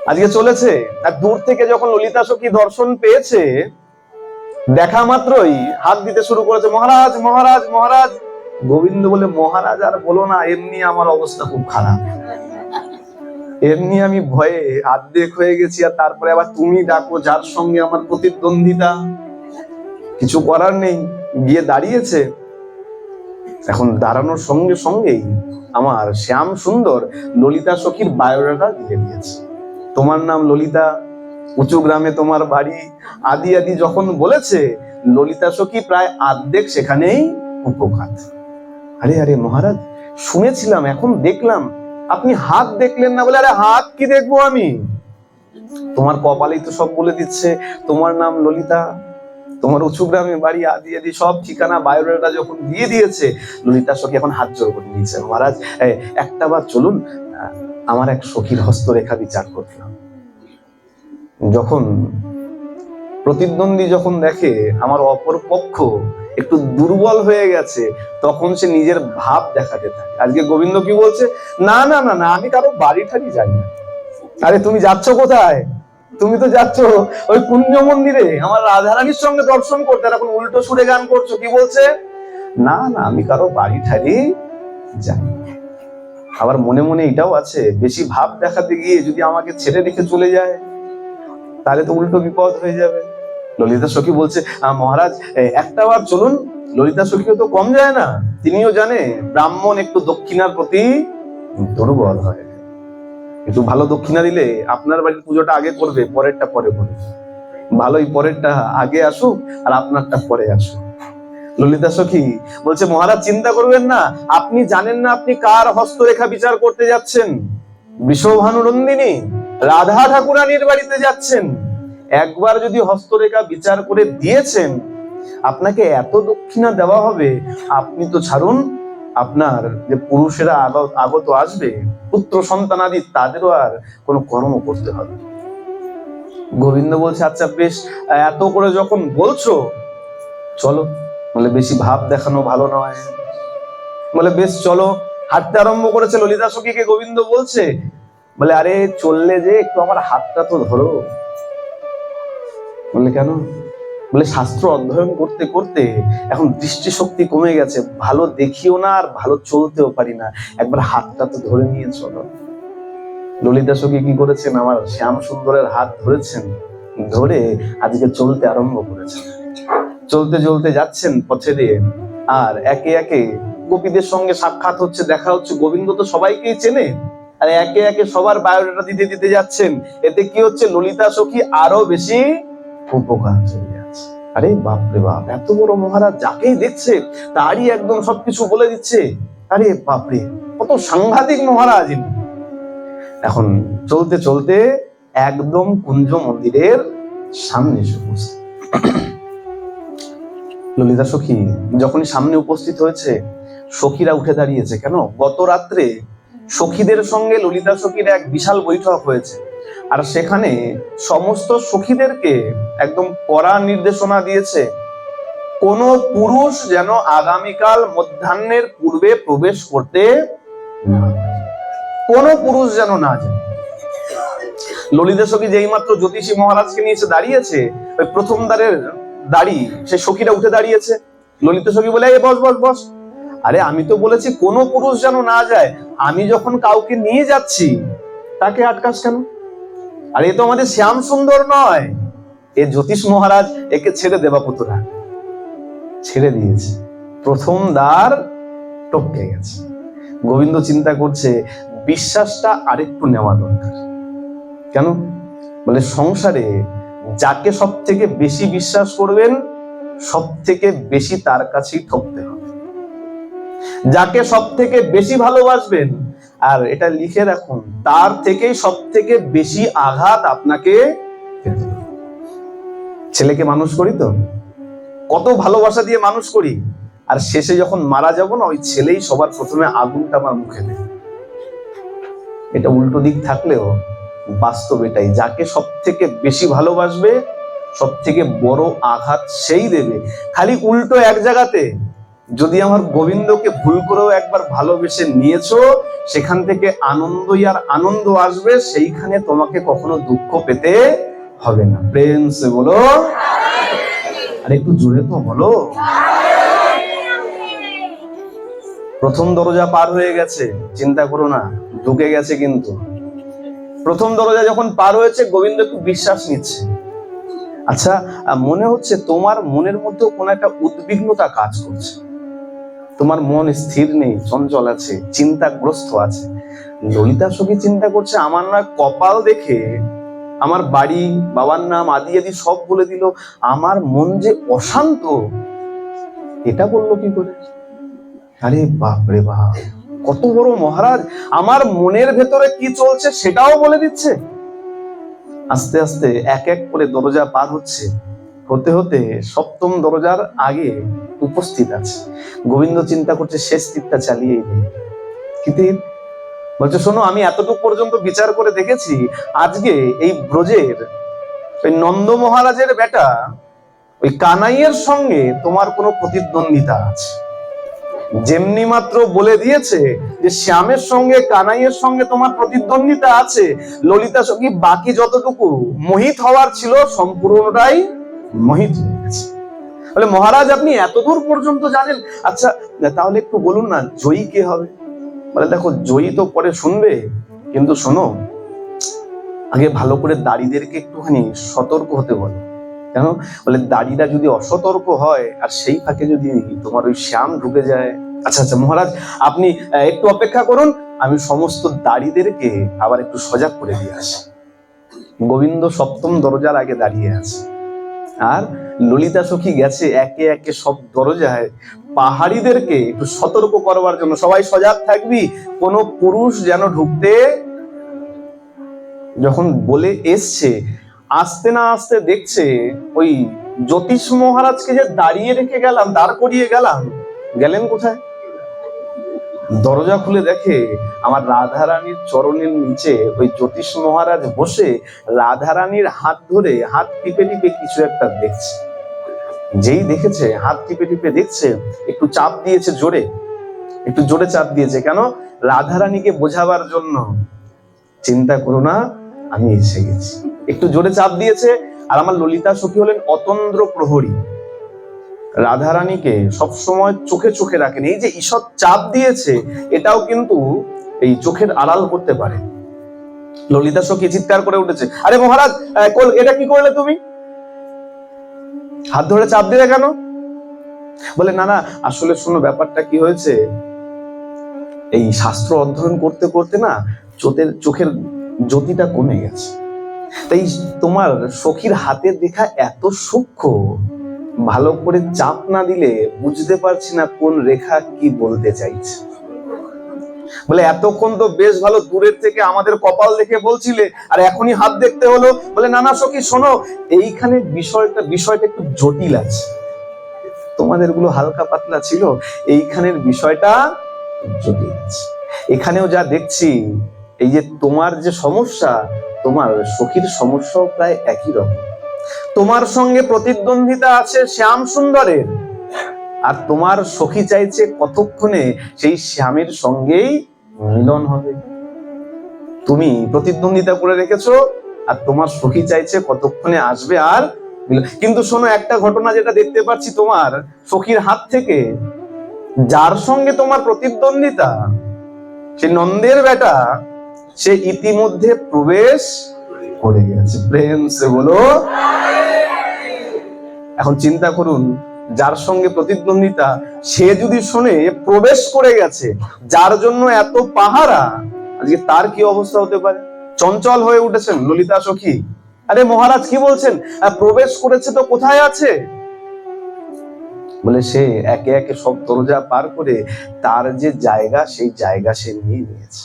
আজকে চলেছে। আর দূর থেকে যখন ললিতা সখী দর্শন পেয়েছে, দেখা মাত্রই হাত দিতে শুরু করেছে, মহারাজ মহারাজ মহারাজ। গোবিন্দ বলে মহারাজ আর বলো না, এমনি আমার অবস্থা খুব খারাপ, এমনি আমি ভয়ে আর্ধেক হয়ে গেছি, আর তারপরে আবার তুমি ডাকো যার সঙ্গে আমার প্রতিদ্বন্দ্বিতা। কিছু করার নেই, গিয়ে দাঁড়িয়েছে। এখন দাঁড়ানোর সঙ্গে সঙ্গেই আমার শ্যাম সুন্দর ললিতা সখীর বায়োডাটা দিয়ে দিয়েছে। তোমার নাম ললিতা, উঁচু গ্রামে তোমার বাড়ি, আদি আদি যখন বলেছে, ললিতা সখী প্রায় আর্ধেক সেখানেই উপঘাত। আরে আরে মহারাজ, শুনেছিলাম, এখন দেখলাম আপনি হাত দেখলেন না। বলে আরে হাত কি দেখবো আমি, তোমার কপালেই তো সব বলে দিচ্ছে। তোমার নাম ললিতা, তোমার উঁচু গ্রামে বাড়ি, আদি আদি সব ঠিকানা বায়োডাটা যখন দিয়ে দিয়েছে, ললিতা সখী এখন হাত জোর করে নিয়েছে। মহারাজ একটা বার চলুন, আমার এক সখীর হস্তরেখা বিচার করলাম। যখন প্রতিদ্বন্দ্বী যখন দেখে আমার অপর পক্ষ একটু দুর্বল হয়ে গেছে, তখন সে নিজের ভাব দেখাতে থাকে। আজকে গোবিন্দ কি বলছে? না না না না, আমি কারো বাড়ি ঠাড়ি যাই না। আরে তুমি যাচ্ছ কোথায়? তুমি তো যাচ্ছ ওই কুঞ্জ মন্দিরে আমার রাধারানীর সঙ্গে দর্শন করতে। এখন উল্টো সুরে গান করছো। কি বলছে? না না, আমি কারো বাড়ি ঠাড়ি যাই। আবার মনে মনে এটাও আছে, বেশি ভাব দেখাতে গিয়ে যদি আমাকে ছেড়ে রেখে চলে যায়, তাহলে তো উল্টো বিপদ হয়ে যাবে। ললিতা সখী বলছে মহারাজ একটা বার চলুন। ললিতা সখীও তো কম যায় না, তিনিও জানে ব্রাহ্মণ একটু দক্ষিণার প্রতি দুর্বল হয়। একটু ভালো দক্ষিণা দিলে আপনার বাড়ির পুজোটা আগে করবে, পরেরটা পরে করবে। ভালোই পরেরটা আগে আসুক আর আপনারটা পরে আসুক। ললিতা সখী বলছে মহারাজ চিন্তা করবেন না, আপনি জানেন না আপনি কার হস্তরেখা বিচার করতে যাচ্ছেন। বৃষভানুনন্দিনী রাধা ঠাকুরানীর বাড়িতে যাচ্ছেন। একবার যদি হস্তরেখা বিচার করে দিয়েছেন, আপনাকে এত দক্ষিণা দেওয়া হবে, আপনি তো ছাড়ুন, আপনার যে পুরুষেরা আগত আসবে, পুত্র সন্তানাদি, তাদেরও আর কোনো কর্ম করতে হবে। গোবিন্দ বলছে আচ্ছা বেশ, এত করে যখন বলছো চলো। বলে বেশি ভাব দেখানো ভালো নয়। বলে বেশ চলো। হাঁটতে আরম্ভ করেছে ললিতা সখীকে গোবিন্দ বলছে, বলে আরে চললে যে একটু আমার হাতটা তো ধরো। বলে কেন? বলে শাস্ত্র অধ্যয়ন করতে করতে এখন দৃষ্টিশক্তি কমে গেছে, ভালো দেখিও না আর ভালো চলতেও পারি না, একবার হাতটা তো ধরে নিয়ে চলো। ললিতা সখী কি করেছেন? আমার শ্যাম সুন্দরের হাত ধরেছেন, ধরে আজকে চলতে আরম্ভ করেছেন। চলতে চলতে যাচ্ছেন পথে দিয়ে, আর একে একে গোপীদের সঙ্গে সাক্ষাৎ হচ্ছে, দেখা হচ্ছে। গোবিন্দ তো সবাইকেই চেনে, আর একে একে সবার বায়োডাটা দিতে দিতে যাচ্ছেন। এতে কি হচ্ছে, ললিতা সখী আরো বেশি উপকার চলে যাচ্ছে। আরে বাপরে বাপ, এত বড় মহারাজ, যাকেই দেখছে তারই একদম সবকিছু বলে দিচ্ছে। আরে বাপরে, কত সাংঘাতিক মহারাজ ইনি। এখন চলতে চলতে একদম কুঞ্জ মন্দিরের সামনে এসে উপস্থিত। ললিতা সখী যখনই সামনে উপস্থিত হয়েছে, সখীরা উঠে দাঁড়িয়েছে। কেন? গত রাত্রে সখীদের সঙ্গে ললিতা সখীর এক বিশাল বৈঠক হয়েছে, আর সেখানে সমস্ত সখীদেরকে একদম কড়া নির্দেশনা দিয়েছে, কোন পুরুষ যেন আগামীকাল মধ্যাহ্নের পূর্বে প্রবেশ করতে না পারে। কোন পুরুষ যেন না যায়। ললিতা সখী যেই মাত্র জ্যোতিষী মহারাজকে নিয়ে এসে দাঁড়িয়েছে, ওই প্রথম দ্বারের দাঁড়ি সেই সখীরা উঠে দাঁড়িয়েছে। ললিতা সখী বলে, এই বস বস বস। আরে আমি তো বলেছি কোনো পুরুষ যেন না যায়। আমি যখন কাউকে নিয়ে যাচ্ছি তাকে আটকাস কেন? আর এ তো আমাদের শ্যাম সুন্দর নয়, এ জ্যোতিষ মহারাজ, একে ছেড়ে দেবা পুতুরা। ছেড়ে দিয়েছে, প্রথম দ্বার টপকে গেছে। গোবিন্দ চিন্তা করছে বিশ্বাসটা আরেকটু নেওয়া দরকার। কেন? বলে সংসারে যাকে সব থেকে বেশি বিশ্বাস করবেন, সব থেকে বেশি তার কাছেই ঠকতে হবে। যাকে সব থেকে বেশি ভালোবাসবেন, আর এটা লিখে রাখুন, তার থেকেই সব থেকে বেশি আঘাত আপনাকে পেতে হবে। ছেলেকে মানুষ করি তো কত ভালোবাসা দিয়ে মানুষ করি, আর শেষে যখন মারা যাব না, ওই ছেলেই সবার প্রথমে আগুনটা আমার মুখে দেয়। এটা উল্টো দিক থাকলেও বাস্তব এটাই। যাকে সব থেকে বেশি ভালোবাসবে, সব থেকে বড় আঘাত সেই দেবে। খালি উল্টো এক জায়গাতে, যদি আমার গোবিন্দকে ভুল করেও একবার ভালোবেসে নিয়েছো, সেখান থেকে আনন্দই আর আনন্দ আসবে, সেইখানে তোমাকে কখনো দুঃখ পেতে হবে না। প্রেম সে বলো, আর একটু জোরে তো বলো। প্রথম দরজা পার হয়ে গেছে, চিন্তা করো না, ঢুকে গেছে। কিন্তু প্রথম দরজা যখন পার হয়েছে, গোবিন্দ একটু বিশ্বাস নিচ্ছে। আচ্ছা, মনে হচ্ছে তোমার মনের মধ্যে কোনো একটা উদ্বিগ্নতা কাজ করছে। তোমার মন স্থির নেই, চঞ্চল আছে, চিন্তাগ্রস্ত আছে। ললিতা সখী চিন্তা করছে, আমার নয় কপাল দেখে আমার বাড়ি, বাবার নাম আদি আদি সব বলে দিল, আমার মন যে অশান্ত, এটা বললো কি করে? আরে বাপরে বাপ, কত বড় মহারাজ, আমার মনের ভেতরে কি চলছে সেটাও বলে দিচ্ছে। আস্তে আস্তে এক এক করে দরজা পার হচ্ছে, হতে হতে সপ্তম দরজার আগে উপস্থিত আছে। গোবিন্দ চিন্তা করছে শেষ তীরটা চালিয়েই দেয়। কি তীর? বলছে, শোনো, আমি এতটুকু পর্যন্ত বিচার করে দেখেছি, আজকে এই ব্রজের ওই নন্দ মহারাজের বেটা ওই কানাইয়ের সঙ্গে তোমার কোনো প্রতিদ্বন্দ্বিতা আছে। যেমনি মাত্র বলে দিয়েছে যে শ্যামের সঙ্গে কানাইয়ের সঙ্গে তোমার প্রতিদ্বন্দ্বিতা আছে, ললিতা সখী বাকি যতটুকু মোহিত হওয়ার ছিল সম্পূর্ণটাই মোহিত হয়ে গেছে। বলে, মহারাজ আপনি এতদূর পর্যন্ত জানেন, আচ্ছা তাহলে একটু বলুন না জয়ী কে হবে? বলে, দেখো জয়ী তো পরে শুনবে, কিন্তু শোনো, আগে ভালো করে দাড়িদেরকে একটুখানি সতর্ক হতে বলো। কেন? বলে, দাড়িরা যদি অসতর্ক হয়, আর সেই ফাঁকে যদি তোমার ওই শ্যাম ঢুকে যায়। আচ্ছা আচ্ছা মহারাজ, আপনি একটু অপেক্ষা করুন, আমি সমস্ত দাড়িদেরকে আবার একটু সজাগ করে দিয়ে আসি। গোবিন্দ সপ্তম দরজার আগে দাঁড়িয়ে আছে, আর ললিতা সখী গেছে একে একে সব দরজায় পাহাড়িদেরকে একটু সতর্ক করবার জন্য, সবাই সজাগ থাকবি, কোন পুরুষ যেন ঢুকতে। যখন বলে এসছে, আসতে না আসতে দেখছে ওই জ্যোতিষ মহারাজকে যে দাঁড়িয়ে রেখে গেলাম, দাঁড় করিয়ে গেলাম, গেলেন কোথায়? দরজা খুলে দেখে আমার রাধারানীর চরণের নিচে ওই জ্যোতিষ মহারাজ বসে রাধারানীর হাত ধরে হাত টিপে টিপে কিছু একটা দেখছে। যেই দেখেছে, হাত টিপে টিপে দেখছে, একটু চাপ দিয়েছে, জোরে, একটু জোরে চাপ দিয়েছে। কেন? রাধারানীকে বোঝাবার জন্য, চিন্তা করো না, আমি এসে গেছি। একটু জোরে চাপ দিয়েছে। আর আমার ললিতা সখী হলেন অতন্দ্র প্রহরী, রাধারানীকে সবসময় চোখে চোখে রাখেন। এই যে ঈষৎ চাপ দিয়েছে, এটাও কিন্তু এই চোখের আড়াল করতে পারে। ললিতা সখী চিৎকার করে উঠেছে, আরে মহারাজ, এটা কি করলে তুমি? হাত ধরে চাপ দিলে কেন? বলে না না, আসলে শোনো ব্যাপারটা কি হয়েছে, এই শাস্ত্র অধ্যয়ন করতে করতে না চোখের জ্যোতিটা কমে গেছে, তাই তোমার সখীর হাতের রেখা এত সূক্ষ্ম, ভালো করে চাপ না দিলে বুঝতে পারছি না কোন রেখা কি বলতে চাইছে। বলে এতক্ষণ তো বেশ ভালো দূরের থেকে আমাদের কপাল দেখে বলছিলে, আর এখনই হাত দেখতে হলো। বলে না না সখী শোনো, এইখানে বিষয়টা একটু জটিল আছে, তোমাদের গুলো হালকা পাতলা ছিল, এইখানের বিষয়টা জটিল আছে। এখানেও যা দেখছি, এই যে তোমার যে সমস্যা, তোমার সখীর সমস্যাও প্রায় একই রকম। তোমার সঙ্গে প্রতিদ্বন্দ্বিতা আছে শ্যাম সুন্দরের, আর তোমার সখী চাইছে কতক্ষণে সেই শ্যামের সঙ্গেই মিলন হবে। তুমি প্রতিদ্বন্দ্বিতা করে রেখেছো, আর তোমার সখী চাইছে কতক্ষণে আসবে আর কিন্তু শোনো, একটা ঘটনা যেটা দেখতে পাচ্ছি তোমার সখীর হাত থেকে, যার সঙ্গে তোমার প্রতিদ্বন্দ্বিতা, সে নন্দের বেটা, সে ইতিমধ্যে প্রবেশ করে গেছে। প্রেম সে বলো। এখন চিন্তা করুন, যার সঙ্গে প্রতিদ্বন্দ্বিতা, সে যদি শোনে প্রবেশ করে গেছে, যার জন্য এত পাহারা, আজকে তার কি অবস্থা হতে পারে? চঞ্চল হয়ে উঠেছেন ললিতা সখী। আরে মহারাজ কি বলছেন, প্রবেশ করেছে তো কোথায় আছে? বলে সে একে একে সব দরজা পার করে তার যে জায়গা, সেই জায়গা সে নিয়ে নিয়েছে।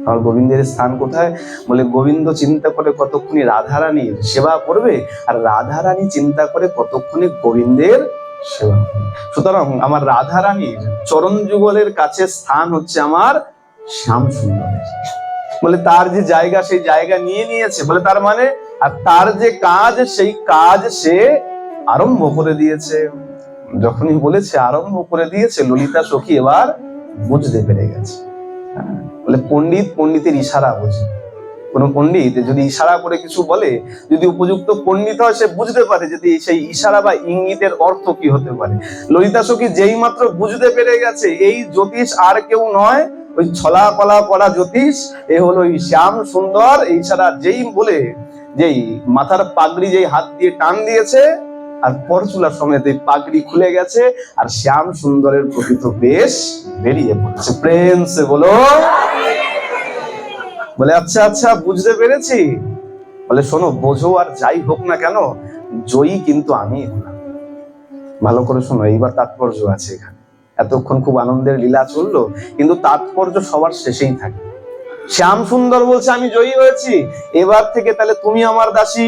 আমার গোবিন্দের স্থান কোথায়? বলে গোবিন্দ চিন্তা করে কতক্ষণে রাধারানীর সেবা করবে, আর রাধারানী চিন্তা করে কতক্ষণে গোবিন্দের সেবা করবে। সুতরাং আমার রাধারানীর চরণ যুগলের কাছে স্থান হচ্ছে আমার শ্যাম সুন্দরের। বলে তার যে জায়গা, সেই জায়গা নিয়ে নিয়েছে। বলে তার মানে, আর তার যে কাজ, সেই কাজ সে আরম্ভ করে দিয়েছে। যখনই বলেছে আরম্ভ করে দিয়েছে, ললিতা সখী এবার বুঝতে পেরে গেছে। বলে পণ্ডিতের ইশারা বোঝে। কোন পণ্ডিত যদি ইশারা করে কিছু বলে, যদি উপযুক্ত পণ্ডিত হয়, সে বুঝতে পারে যে সেই ইশারা বা ইঙ্গিতের অর্থ কি হতে পারে। ললিতা সখী যেই মাত্র বুঝতে পেরে গেছে, এই জ্যোতিষ আর কেউ নয়, ওই ছলা কলা করা জ্যোতিষ, এ হলো এই শ্যাম সুন্দর। এই ইশারা যেই বলে, যেই মাথার পাগড়ি যেই হাত দিয়ে টান দিয়েছে, আর পরচুলার সমেত এই পাগড়ি খুলে গেছে, আর শ্যাম সুন্দরের প্রকৃত বেশ বেরিয়ে পড়ছে। প্রেম সে বলো। বলে আচ্ছা আচ্ছা, বুঝতে পেরেছি। বলে শোনো, বোঝো আর যাই হোক না কেন, জয়ী কিন্তু আমি হলাম। ভালো করে শোনো, এইবার তাৎপর্য আছে এখানে। এতক্ষণ খুব আনন্দের লীলা চললো, কিন্তু তাৎপর্য সবার শেষেই থাকে। শ্যাম সুন্দর বলছে আমি জয়ী হয়েছি, এবার থেকে তাহলে তুমি আমার দাসী।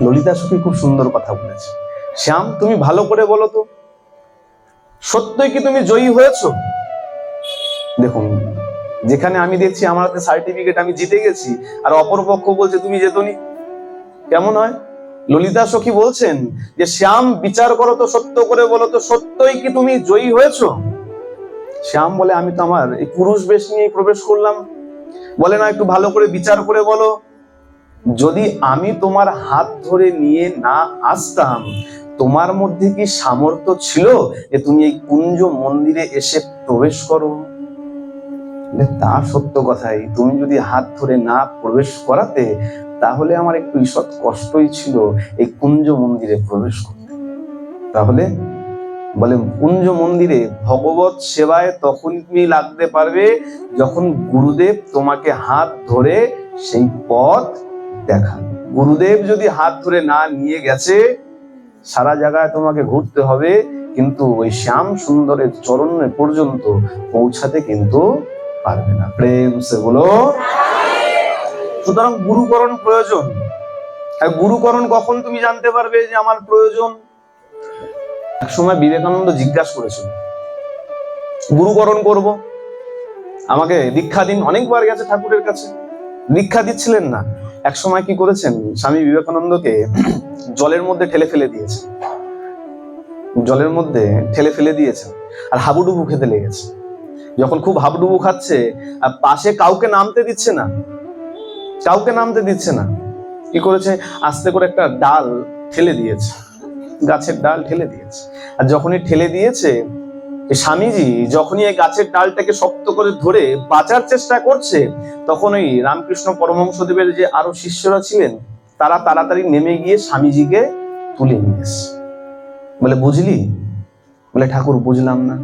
ললিতা সখী খুব সুন্দর কথা বলেছে। শ্যাম, তুমি ভালো করে বলো তো, সত্যই কি তুমি জয়ী হয়েছো? দেখুন, যেখানে আমি দেখছি আমার হাতে সার্টিফিকেট, আমি জিতে গেছি, আর অপরপক্ষ বলছে তুমি জেতনি, কেমন হয়? ললিতা সখী বলছেন যে শ্যাম, বিচার করো তো, সত্য করে বলো তো, সত্যই কি তুমি জয়ী হয়েছো? শ্যাম বলে আমি তো আমার এই পুরুষ বেশ নিয়ে প্রবেশ করলাম। বলে না, একটু ভালো করে বিচার করে বলো, যদি আমি তোমার হাত ধরে নিয়ে না আসতাম, তোমার মধ্যে কি সামর্থ্য ছিল যে তুমি এই কুঞ্জ মন্দিরে এসে প্রবেশ করো? তা সত্য কথাই, তুমি যদি হাত ধরে না প্রবেশ করাতে, তাহলে আমার একটু ঈষৎ কষ্টই ছিল এই কুঞ্জ মন্দিরে প্রবেশ করতে। তাহলে বলে, কুঞ্জ মন্দিরে ভগবত সেবায় তখন তুমি লাগতে পারবে যখন গুরুদেব তোমাকে হাত ধরে সেই পথ দেখান। গুরুদেব যদি হাত ধরে না নিয়ে গেছে, সারা জায়গায় তোমাকে ঘুরতে হবে, কিন্তু ওই শ্যাম সুন্দরের চরণ পর্যন্ত পৌঁছাতে কিন্তু পারবে না। প্রেম সে বলো। সুতরাং গুরুকরণ প্রয়োজন। আর গুরুকরণ কখন তুমি জানতে পারবে যে আমার প্রয়োজন? এক সময় বিবেকানন্দ জিজ্ঞাসা করেছিল, গুরুকরণ করব, আমাকে দীক্ষা দিন। অনেকবার গেছে ঠাকুরের কাছে, দীক্ষা দিচ্ছিলেন না। এক সময় কি করেছেন, স্বামী বিবেকানন্দকে জলের মধ্যে ঠেলে ফেলে দিয়েছে, জলের মধ্যে ঠেলে ফেলে দিয়েছে, আর হাবুডুবু খেতে লেগেছে। যখন খুব হাবুডুবু খাচ্ছে, আর পাশে কাউকে নামতে দিচ্ছে না, কাউকে নামতে দিচ্ছে না, কি করেছে, আস্তে করে একটা ডাল ঠেলে দিয়েছে, গাছের ডাল ঠেলে দিয়েছে। আর যখনই ঠেলে দিয়েছে, স্বামীজি যখনই এই গাছের ডালটাকে শক্ত করে ধরে বাঁচার চেষ্টা করছে, তখন ওই রামকৃষ্ণ পরমহংসদেবের যে আরো শিষ্যরা ছিলেন, তারা তাড়াতাড়ি নেমে গিয়ে স্বামীজিকে তুলে নিয়ে এসেছে। বলে বুঝলি, বলে ঠাকুর বুঝলাম না।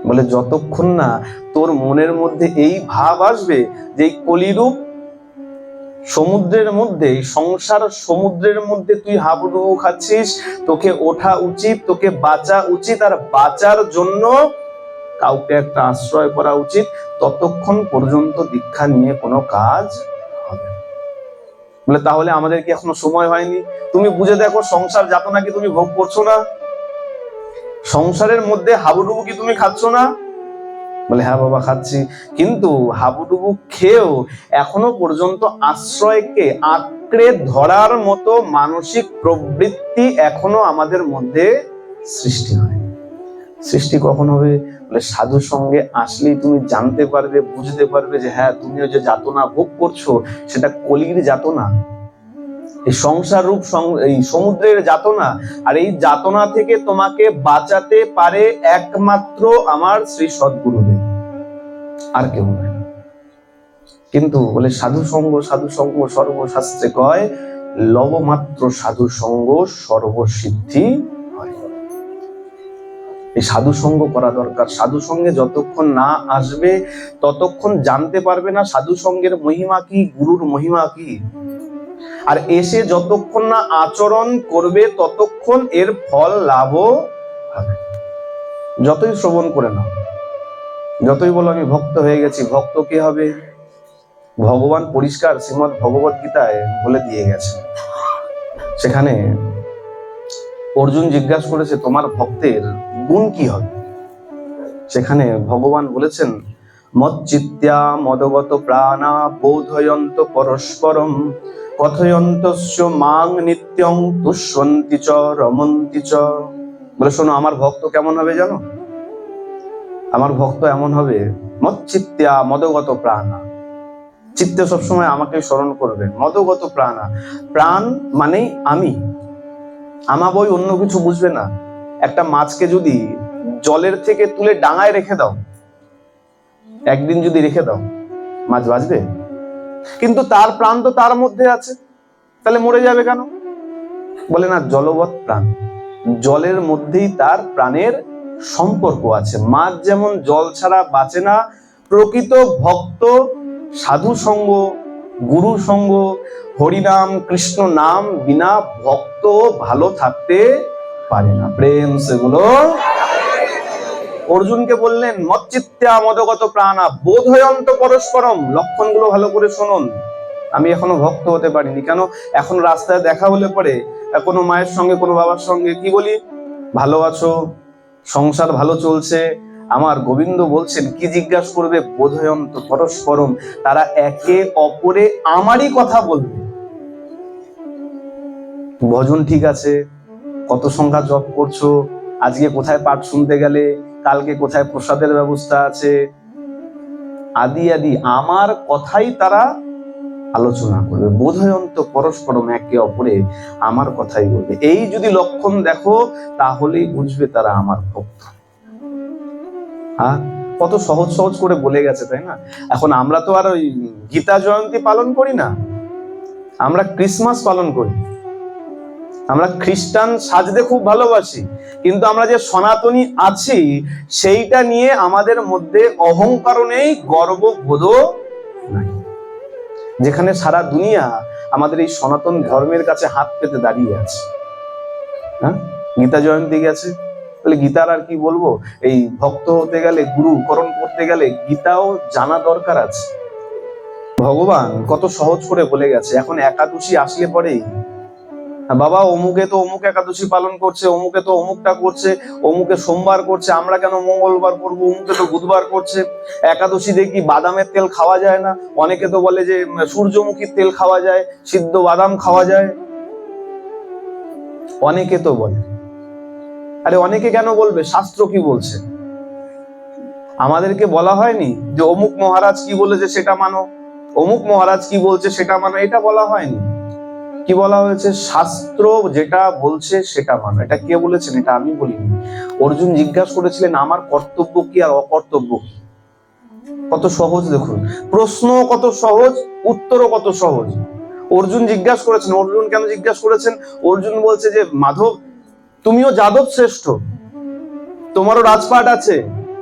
বলে যতক্ষণ না তোর মনের মধ্যে এই ভাব আসবে যে এই কলিরূপ সমুদ্রের মধ্যে, সংসার সমুদ্রের মধ্যে তুই হাবুডুবু খাচ্ছিস, তোকে ওঠা উচিত, তোকে বাঁচা উচিত, আর বাঁচার জন্য কাউকে একটা আশ্রয় করা উচিত, ততক্ষণ পর্যন্ত দীক্ষা নিয়ে কোনো কাজ হবে না। বলে তাহলে আমাদের কি এখনো সময় হয়নি? তুমি বুঝে দেখো, সংসার যাতনা কি তুমি ভোগ করছো না? সংসারের মধ্যে হাবুডুবু কি তুমি খাচ্ছ না? বলে হ্যাঁ বাবা খাচ্ছি, কিন্তু হাবুডুবু খেয়েও এখনো পর্যন্ত আশ্রয়কে আঁকড়ে ধরার মতো মানসিক প্রবৃত্তি এখনো আমাদের মধ্যে সৃষ্টি হয়। সৃষ্টি কখন হবে? বলে সাধু সঙ্গে আসলেই তুমি জানতে পারবে, বুঝতে পারবে যে হ্যাঁ, তুমিও যে যাতনা ভোগ করছো সেটা কলির যাতনা, এই সংসার রূপ এই সমুদ্রের যাতনা। আর এই যাতনা থেকে তোমাকে বাঁচাতে পারে একমাত্র আমার শ্রী সদ্গুরুদেব, আর কেউ নয়। কিন্তু বলে সাধু সঙ্গ সর্বশাস্ত্রে কয়, লবমাত্র সাধু সঙ্গ সর্বসিদ্ধি হয়। এই সাধু সঙ্গ করা দরকার। সাধু সঙ্গে যতক্ষণ না আসবে ততক্ষণ জানতে পারবে না সাধু সঙ্গের মহিমা কি, গুরুর মহিমা কি। আর এসে যতক্ষণ না আচরণ করবে ততক্ষণ এর ফল লাভও হবে। যতই শ্রবণ করে নাও, যতই বলো আমি ভক্ত হয়ে গেছি, ভক্ত কে হবে? ভগবান পরিষ্কার শ্রীমদ্ ভগবত গীতায় বলে দিয়ে গেছে। সেখানে অর্জুন জিজ্ঞাসা করেছে তোমার ভক্তের গুণ কি হবে? সেখানে ভগবান বলেছেন, মচ্চিত্ত্যা মদগত প্রাণা বোধয়ন্ত পরস্পরম কথয়ন্তস্য মাং নিত্যং তুষ্যন্তি চ রমন্তি চ। বলে শোনো, আমার ভক্ত কেমন হবে জানো? আমার ভক্ত এমন হবে, মচ্চিত্ত্যা মদগত প্রাণা, চিত্তে সবসময় আমাকে স্মরণ করবে। মদগত প্রাণা, প্রাণ মানেই আমি, বই অন্য কিছু বুঝবে না। একটা মাছকে যদি জলের থেকে তুলে ডাঙায় রেখে দাও, একদিন যদি রেখে দাও, মাছ বাঁচবে? কিন্তু তার প্রাণ তো তার মধ্যে আছে, তাহলে মরে যাবে কেন? বলে না, জলবৎ প্রাণ, জলের মধ্যেই তার প্রাণের সম্পর্ক আছে। মাছ যেমন জল ছাড়া বাঁচে না, প্রকৃত ভক্ত সাধু সঙ্গ, গুরু সঙ্গ, হরিনাম কৃষ্ণ নাম বিনা ভক্ত ভালো থাকতে পারে না। প্রেম সেগুলো অর্জুনকে বললেন, মচ্চিত্ত্যা মদগত প্রাণা বোধয়ন্ত পরস্পরম। লক্ষণগুলো ভালো করে শুনুন। আমি এখনো ভক্ত হতে পারিনি কেন? এখন রাস্তায় দেখা হলে পরে কোনো মায়ের সঙ্গে, কোনো বাবার সঙ্গে কি বলি? ভালো আছো? সংসার ভালো চলছে? আমার গোবিন্দ বলছেন, কি জিজ্ঞাসা করবে? বোধয়ন্ত পরস্পরম। তারা একে অপরে আমারই কথা বলবে। ভজন ঠিক আছে? কত সংখ্যা জপ করছো? আজকে কোথায় পাঠ শুনতে গেলে? কালকে কোথায় প্রসাদের ব্যবস্থা আছে? আদি আদি আমার কথাই তারা আলোচনা করবে। বোধয়ন্ত পরস্পরম, একে অপরে আমার কথাই বলবে। এই যদি লক্ষণ দেখো তাহলেই বুঝবে তারা আমার ভক্ত। কত সহজ সহজ করে বলে গেছে, তাই না? এখন আমরা তো আর ওই গীতা জয়ন্তী পালন করি না, আমরা ক্রিসমাস পালন করি। আমরা খ্রিস্টান সাজতে খুব ভালোবাসি, কিন্তু আমরা যে সনাতনী আছি সেইটা নিয়ে আমাদের মধ্যে অহংকার নেই, গর্ববোধও নাই। যেখানে সারা দুনিয়া আমাদের এই সনাতন ধর্মের কাছে হাত পেতে দাঁড়িয়ে আছে। গীতা জয়ন্তী গেছে, তাহলে গীতার আর কি বলবো? এই ভক্ত হতে গেলে, গুরুকরণ করতে গেলে গীতাও জানা দরকার আছে। ভগবান কত সহজ করে বলে গেছে। এখন একাদশী আসলে পরেই, বাবা অমুকে তো অমুক একাদশী পালন করছে, অমুকে তো অমুকটা করছে, অমুকে সোমবার করছে, আমরা কেন মঙ্গলবার করবো? অমুকে তো বুধবার করছে। একাদশী দেখি বাদামের তেল খাওয়া যায় না, অনেকে তো বলে যে সূর্যমুখীর তেল খাওয়া যায়, সিদ্ধ বাদাম খাওয়া যায়, অনেকে তো বলে। আরে অনেকে কেন বলবে? শাস্ত্র কি বলছে? আমাদেরকে বলা হয়নি যে অমুক মহারাজ কি বলেছে সেটা মানো, অমুক মহারাজ কি বলছে সেটা মানো? এটা বলা হয়নি। কি বলা হয়েছে? শাস্ত্র যেটা বলছে সেটা মানো। এটা কে বলেছেন? এটা আমি বলিনি। অর্জুন জিজ্ঞাসা করেছিলেন, আমার কর্তব্য কি আর অকর্তব্য কি? কত সহজ দেখুন, প্রশ্ন কত সহজ, উত্তরও কত সহজ। অর্জুন জিজ্ঞাসা করেছেন। অর্জুন কেন জিজ্ঞাসা করেছেন? অর্জুন বলছে যে মাধব, তুমিও যাদব শ্রেষ্ঠ, তোমারও রাজপাট আছে,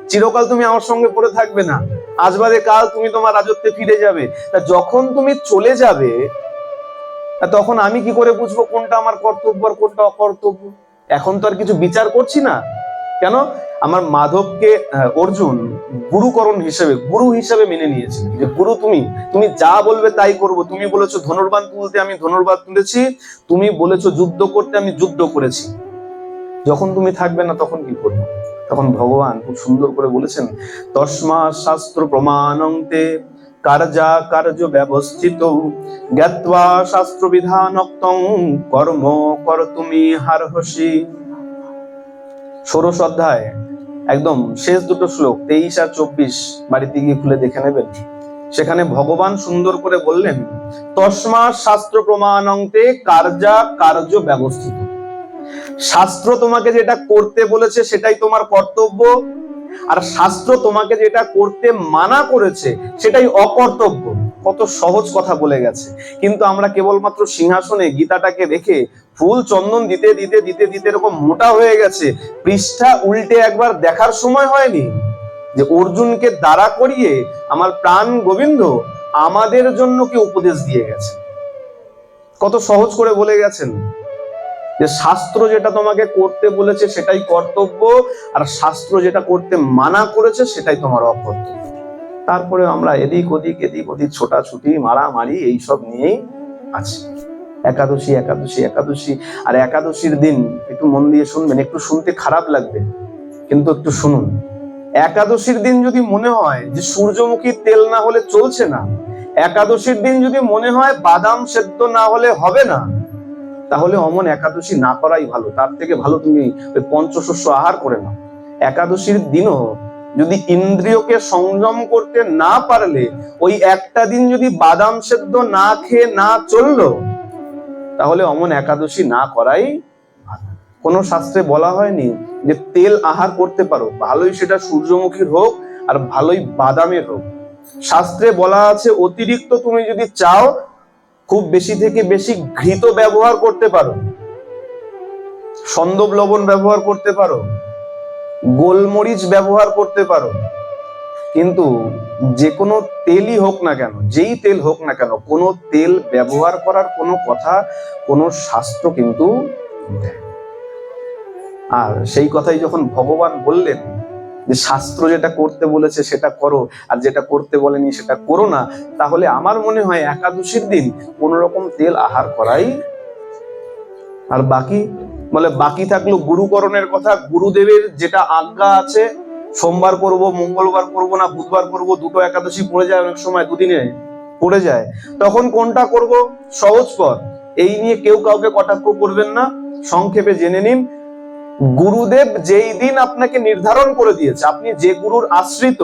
চিরকাল তুমি আমার সঙ্গে পড়ে থাকবে না, আজ বাদে কাল তুমি তোমার রাজত্বে ফিরে যাবে। তা যখন তুমি চলে যাবে তখন আমি কি করে বুঝবো কোনটা আমার কর্তব্য আর কোনটা অকর্তব্য? এখন তো আর কিছু বিচার করছি না। কেন? আমার মাধবকে অর্জুন গুরু হিসেবে মেনে নিয়েছে, যে গুরু তুমি যা বলবে তাই করব। তুমি বলেছো ধনুর্বাণ তুলতে, আমি ধনুর্বাণ তুলেছি। তুমি বলেছো যুদ্ধ করতে, আমি যুদ্ধ করেছি। যখন তুমি থাকবে না তখন কি করবো? তখন ভগবান খুব সুন্দর করে বলেছেন, তস্মা শাস্ত্র প্রমাণন্তে কার্যা কার্য ব্যবস্থিত জ্ঞাত্বা শাস্ত্র বিধানক্তং কর্ম কর্তুমি হার্হসি। 16 অধ্যায় একদম শেষ দুটো শ্লোক 23 আর 24 বাড়িতে গিয়ে খুলে দেখে নেবেন। সেখানে ভগবান সুন্দর করে বললেন, তস্মা শাস্ত্র প্রমাণন্তে কার্যা কার্য ব্যবস্থিত। শাস্ত্র তোমাকে যেটা করতে বলেছে সেটাই তোমার কর্তব্য, আর শাস্ত্র তোমাকে যেটা করতে মানা করেছে সেটাই অকর্তব্য। কত সহজ কথা বলে গেছে, কিন্তু আমরা কেবলমাত্র সিংহাসনে গীতাটাকে রেখে ফুল চন্দন দিতে দিতে দিতে দিতে এরকম মোটা হয়ে গেছে, পৃষ্ঠা উল্টে একবার দেখার সময় হয়নি যে অর্জুনকে দাঁড়া করিয়ে আমার প্রাণ গোবিন্দ আমাদের জন্য কি উপদেশ দিয়ে গেছে। কত সহজ করে বলে গেছেন যে শাস্ত্র যেটা তোমাকে করতে বলেছে সেটাই কর্তব্য, আর শাস্ত্র যেটা করতে মানা করেছে সেটাই তোমার অকর্তব্য। তারপরে আমরা এদিক ওদিক ছোটাছুটি মারামারি এইসব নিয়েই আছি। একাদশী একাদশী একাদশী, আর একাদশীর দিন একটু মন দিয়ে শুনবেন, একটু শুনতে খারাপ লাগবে কিন্তু একটু শুনুন। একাদশীর দিন যদি মনে হয় যে সূর্যমুখী তেল না হলে চলছে না, একাদশীর দিন যদি মনে হয় বাদাম সেদ্ধ না হলে হবে না, তাহলে অমন একাদশী না করাই ভালো। তার থেকে ভালো তুমি ওই পঞ্চশস্য আহার করে নাও। একাদশীর দিনও যদি ইন্দ্রিয়কে সংযম করতে না পারলে, ওই একটা দিন যদি বাদাম সেদ্ধ না খেয়ে না চললো, তাহলে অমন একাদশী না করাই ভালো। কোনো শাস্ত্রে বলা হয়নি যে তেল আহার করতে পারো, ভালোই সেটা সূর্যমুখীর হোক আর ভালোই বাদামের হোক। শাস্ত্রে বলা আছে অতিরিক্ত তুমি যদি চাও, খুব বেশি থেকে বেশি ঘৃত ব্যবহার করতে পারো, সন্দব লবণ ব্যবহার করতে পারো, গোলমরিচ ব্যবহার করতে পারো, কিন্তু যে কোনো তেলই হোক না কেন, যেই তেল হোক না কেন, কোনো তেল ব্যবহার করার কোনো কথা কোনো শাস্ত্র কিন্তু দেয়। আর সেই কথাই যখন ভগবান বললেন যে শাস্ত্র যেটা করতে বলেছে সেটা করো, আর যেটা করতে বলেনি সেটা করো না, তাহলে আমার মনে হয় একাদশীর দিন কোন রকম তেল আহার করাই। আর বাকি থাকলো গুরুকরণের কথা। গুরুদেবের যেটা আজ্ঞা আছে, সোমবার করব, মঙ্গলবার করব না বুধবার করব, দুটো একাদশী পড়ে যায়, অনেক সময় দুদিনে পড়ে যায়, তখন কোনটা করব? সহজ পথ। এই নিয়ে কেউ কাউকে কটাক্ষ করবেন না, সংক্ষেপে জেনে নিন। গুরুদেব যেই দিন আপনাকে নির্ধারণ করে দিয়েছে, আপনি যে গুরুর আশ্রিত,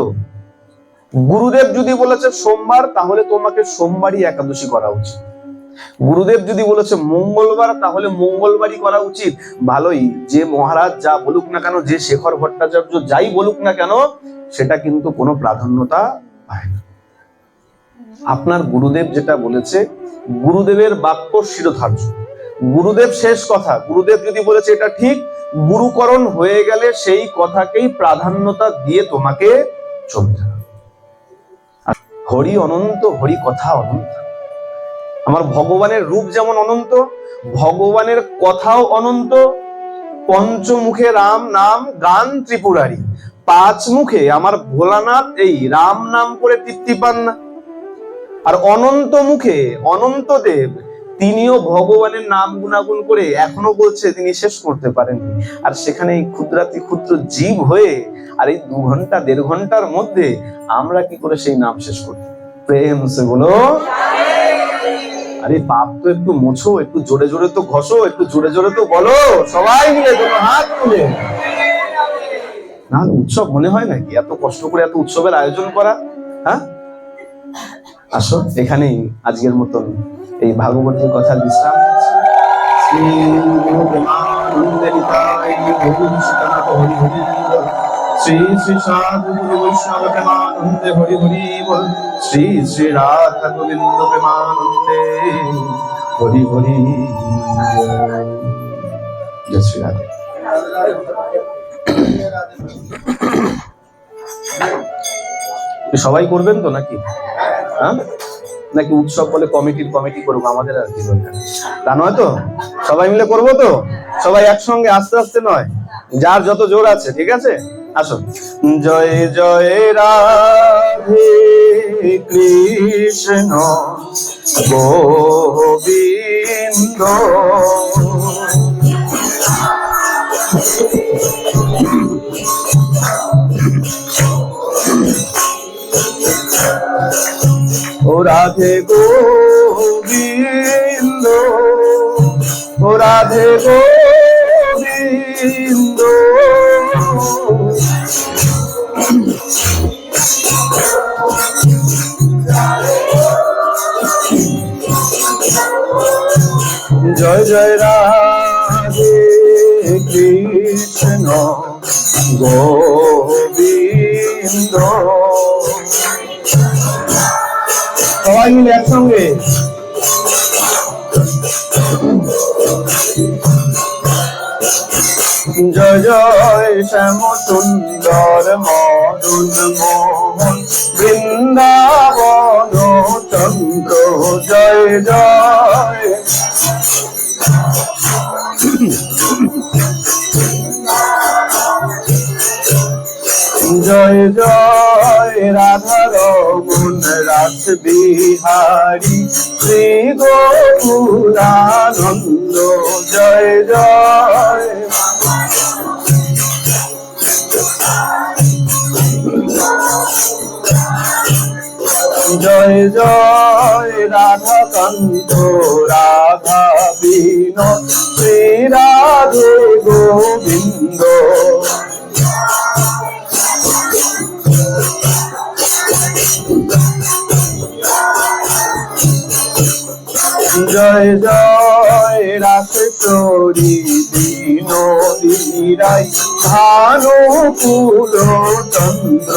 গুরুদেব যদি বলেছে সোমবার, তাহলে তোমাকে সোমবারই একাদশী করা উচিত। গুরুদেব যদি বলেছে মঙ্গলবার, তাহলে মঙ্গলবারই করা উচিত। ভালোই, যে মহারাজ যা বলুক না কেন, যে শেখর ভট্টাচার্য যাই বলুক না কেন, সেটা কিন্তু কোনো প্রাধান্যতা পায় না। আপনার গুরুদেব যেটা বলেছে, গুরুদেবের বাক্য শিরোধার্য, গুরুদেব শেষ কথা। গুরুদেব যদি বলেছে এটা ঠিক, গুরুকরণ হয়ে গেলে সেই কথাকেই প্রাধান্যতা দিয়ে তোমাকে চলতে হবে। হরি অনন্ত, হরি কথা অনন্ত। আমার ভগবানের রূপ যেমন অনন্ত, ভগবানের কথাও অনন্ত। পঞ্চমুখে রাম নাম গান ত্রিপুরারি, 5 মুখে আমার ভোলানাথ এই রাম নাম করে তৃপ্তি পান না। আর অনন্ত মুখে অনন্ত দেব, তিনিও ভগবানের নাম গুণাগুণ করে এখনো বলছে তিনি শেষ করতে পারেননি। আর সেখানে এই ক্ষুদ্রাতি ক্ষুদ্র জীব হয়ে, আর এই 2 ঘন্টা 1.5 ঘন্টার মধ্যে আমরা কি করে সেই নাম শেষ করতে? প্রেম সে বলো। আরে পাপ তো একটু মোছো, একটু জোরে জোরে তো ঘষো, একটু জোরে জোরে তো বলো, সবাই মিলে দুটো হাত তুলে। না উৎসব মনে হয় নাকি এত কষ্ট করে এত উৎসবের আয়োজন করা? হ্যাঁ, আসো এখানেই আজকের মতন এই ভাগবতের কথা বিশ্রাম নিচ্ছি। শ্রী গুরু প্রেমানন্দে নিতাই গৌর সীতানাথ হরি হরি বল। শ্রী শ্রী সাধু গুরু বৈষ্ণব প্রেমানন্দে হরি হরি বল। শ্রী শ্রী রাধা গোবিন্দ প্রেমানন্দে হরি হরি। জয় শ্রী রাধে। সবাই করবেন তো নাকি? হ্যাঁ, নাকি উৎসব বলে কমিটি করবো? আমাদের আর কি দরকার, তা নয় তো। সবাই মিলে করবো তো, সবাই একসঙ্গে, আস্তে আস্তে নয়, যার যত জোর আছে। ঠিক আছে, আসো। জয় জয় রাধে কৃষ্ণ গোবিন্দ, ও রাধে গোবিন্দ, ও রাধে গোবিন্দ, জয় জয় রাধে কৃষ্ণ গোবিন্দ। সবাই মিলে একসঙ্গে। জয় জয় শ্যাম সুন্দর মদন মোহন বৃন্দাবন চন্দ্র, জয় জয়। জয় জয় রাধা রমন রাস বিহারী শ্রী গৌরানন্দ, জয় জয়। জয় জয় রাধা কান্ত রাধা বিনোদ শ্রী রাধে গোবিন্দ, জয় জয় রাসেশ্বরী বিনোদিনী রাই ভানুকুল চন্দ্র,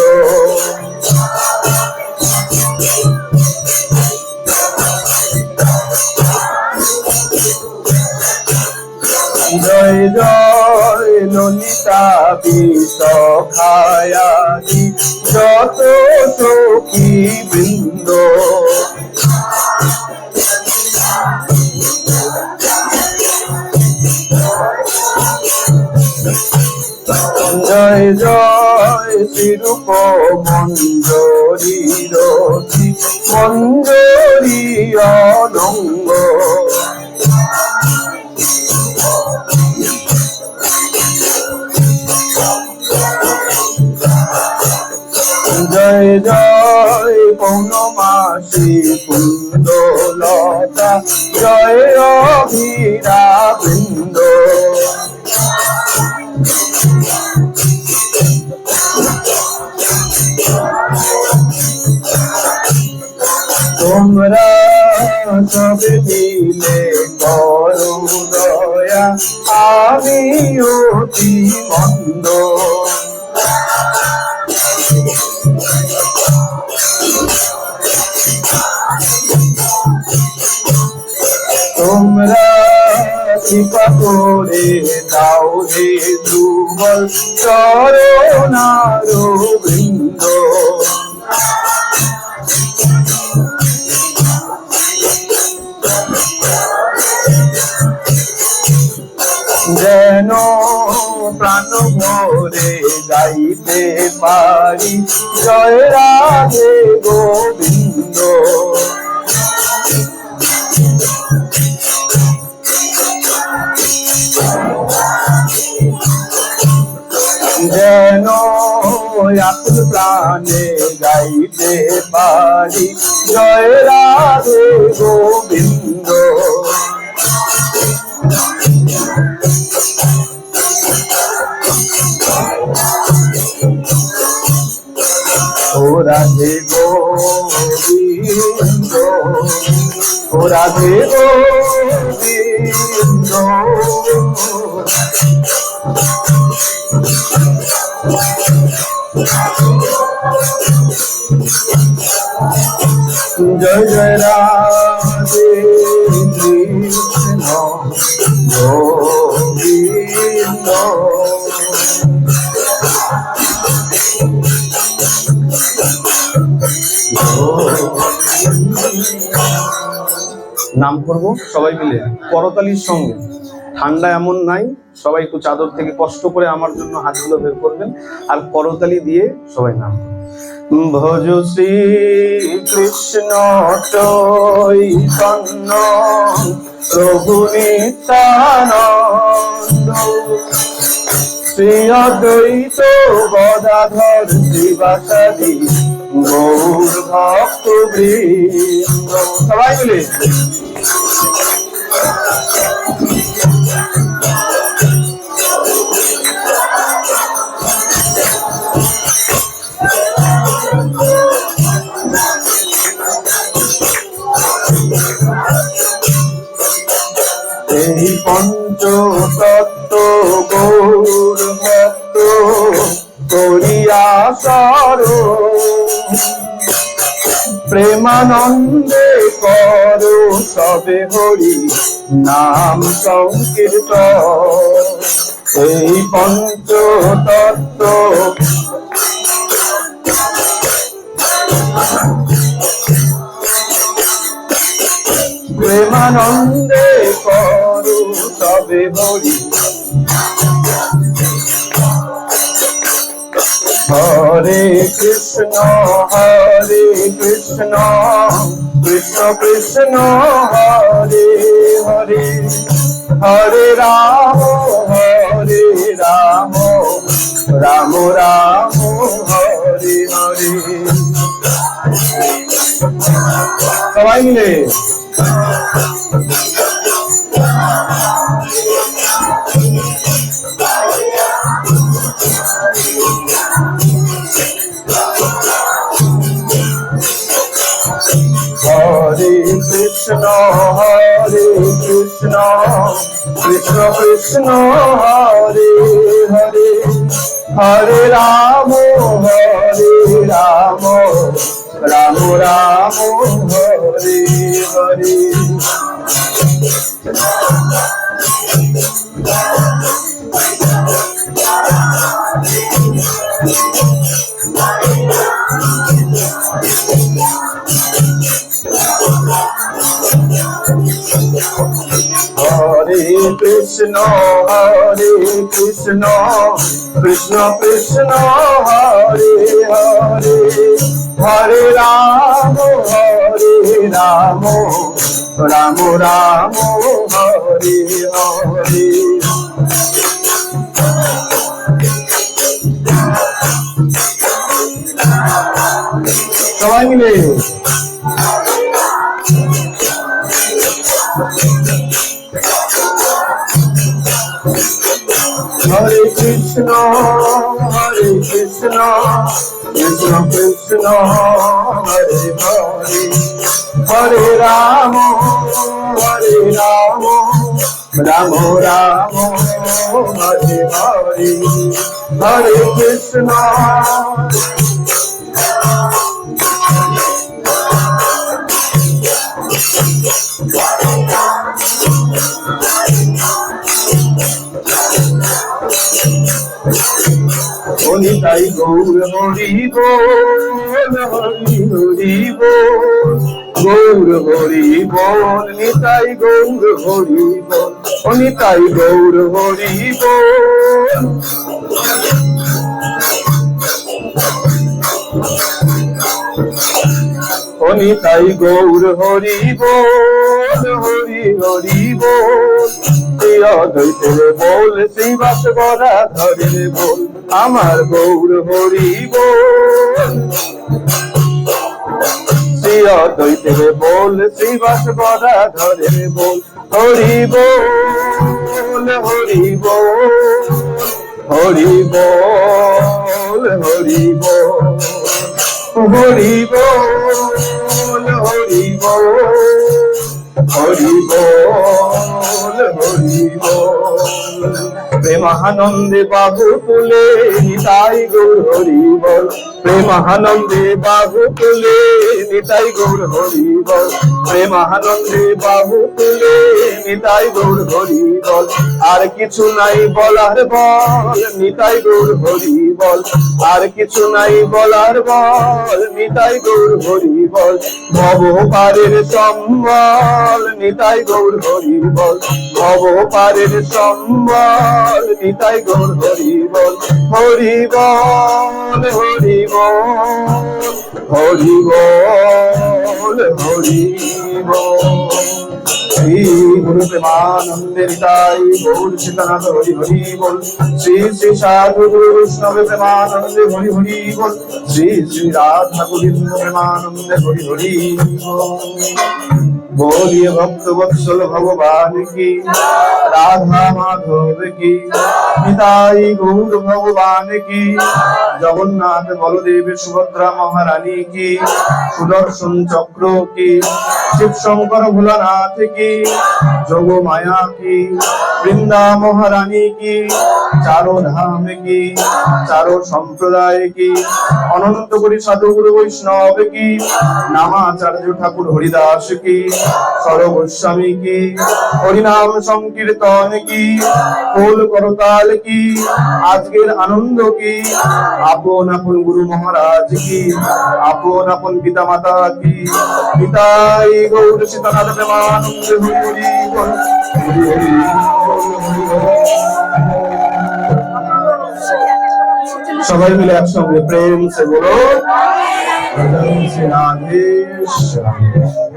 জয় জয় ললিতা বিশখায়াদি যত সখী বৃন্দ, জয় জয় শ্রীরূপ মঞ্জরী রথি মঞ্জরী অনঙ্গ, জয় জয় পৌর্ণমাসী কুন্দলতা জয় অভিরা বৃন্দ, তোমরা সব মিলে করো দয়া, আমি অতি মন্দ, তোমরা কৃপা করে দাও হে দুর্বল চরণার বৃন্দ, যেন প্রাণ ভরে গাইতে পারি জয় রাধে গোবিন্দ, যেন আকুল প্রাণে গাইতে পারি জয় রাধে গোবিন্দ, ও রাধে গোবিন্দ, ও রাধে গোবিন্দ, জয় জয় রাধে কৃষ্ণ গোবিন্দ। নাম করব সবাই মিলে করতালির সঙ্গে। ঠান্ডা এমন নাই, সবাই একটু চাদর থেকে কষ্ট করে আমার জন্য হাতগুলো বের করবেন আর করতালি দিয়ে সবাই নাম করবেন। ভজ শ্রী কৃষ্ণ চৈতন্য প্রভু নিত্যানন্দ শ্রী অদ্বৈত গদাধর শ্রীবাসাদি গৌর ভক্ত বৃন্দ। সবাই মিলে এই পঞ্চ তত্ত্ব গৌর ভক্ত করিয়া স্মরণ প্রেমানন্দে করো সবে হরি নাম সংকীর্তন। এই পঞ্চ তত্ত্ব প্রেমানন্দে করো সবে হরি। হরে কৃষ্ণ কৃষ্ণ কৃষ্ণ হরে হরে, হরে রাম রাম রাম হরে হরে। সবাই মিলে হরে কৃষ্ণ কৃষ্ণ কৃষ্ণ হরে হরে, হরে রাম রাম রাম হরে হরে। হরে কৃষ্ণ কৃষ্ণ কৃষ্ণ হরে হরে, হরে রাম রাম রাম হরে হরে। সবাই মিলে হরে কৃষ্ণ কৃষ্ণ কৃষ্ণ হরে হরে, হরে রাম রাম রাম হরে হরে, হরে কৃষ্ণ নিতাই গৌর হরি বল, হরি হরি বল, গৌর হরি বল, নিতাই গৌর হরি বল, নিতাই গৌর হরি বল। নিতাই গৌর হরি বল, হরি হরি বল, শ্রী অদ্বৈতের বল, শ্রীবাস গদাধরের বল, আমার গৌর হরি বল। শ্রী অদ্বৈতের বল, শ্রীবাস গদাধরের বল, হরি বল হরি বল হরি বল হরি বল হরি বল হরি বল হরি বল, হরি বল। প্রেমানন্দে বাহু তুলে নিতাই গৌর হরি বল, প্রেমানন্দে বাহু তুলে নিতাই গৌর হরি বল, প্রেমানন্দে বাহু তুলে নিতাই গৌর হরি বল। আর কিছু নাই বলার বল, নিতাই গৌর হরি বল, আর কিছু নাই বলার বল, নিতাই গৌর হরি বল। ভব পারের সম্বল, নিতাই গৌর হরি বল, ভব পারের সম্বল, নিতাই গৌর হরি বল। হরি বল, হরি বল, হরি বল, হরি বল। শ্রী গুরু প্রেমানন্দে নিতাই গৌর সীতানাথ হরি হরি বল। শ্রী শ্রী সাধু গুরু বৈষ্ণব প্রেমানন্দে হরি হরি বল। শ্রী শ্রী রাধা গোবিন্দ প্রেমানন্দে হরি হরি বল। बोलिए भक्त वत्सल भगवान की, राधा माधव की, निताई गौर भगवान की, जगन्नाथ बलदेव सुभद्रा महारानी की, सुदर्शन चक्र की, शिव शंकर भोलानाथ की, जोग माया की, वृंदा महारानी की, चारों धाम की, चारों संप्रदाय की, अनंत कोटि साधु गुरु वैष्णव की, नामाचार्य ठाकुर हरिदास की, सरो गोस्वामी की, हरिनाम संकीर्तन की, फूल करताल की, आजकेर आनंद की, आपन आपन गुरु महाराज की, आपन आपन पिता माता की, पिताई गौर सीतानाथ प्रेमानंद हरि बोल, हरि हरि बोल, हरि बोल। সবাই মিলে একসঙ্গে প্রেম সে বলো, রাধে শ্যাম।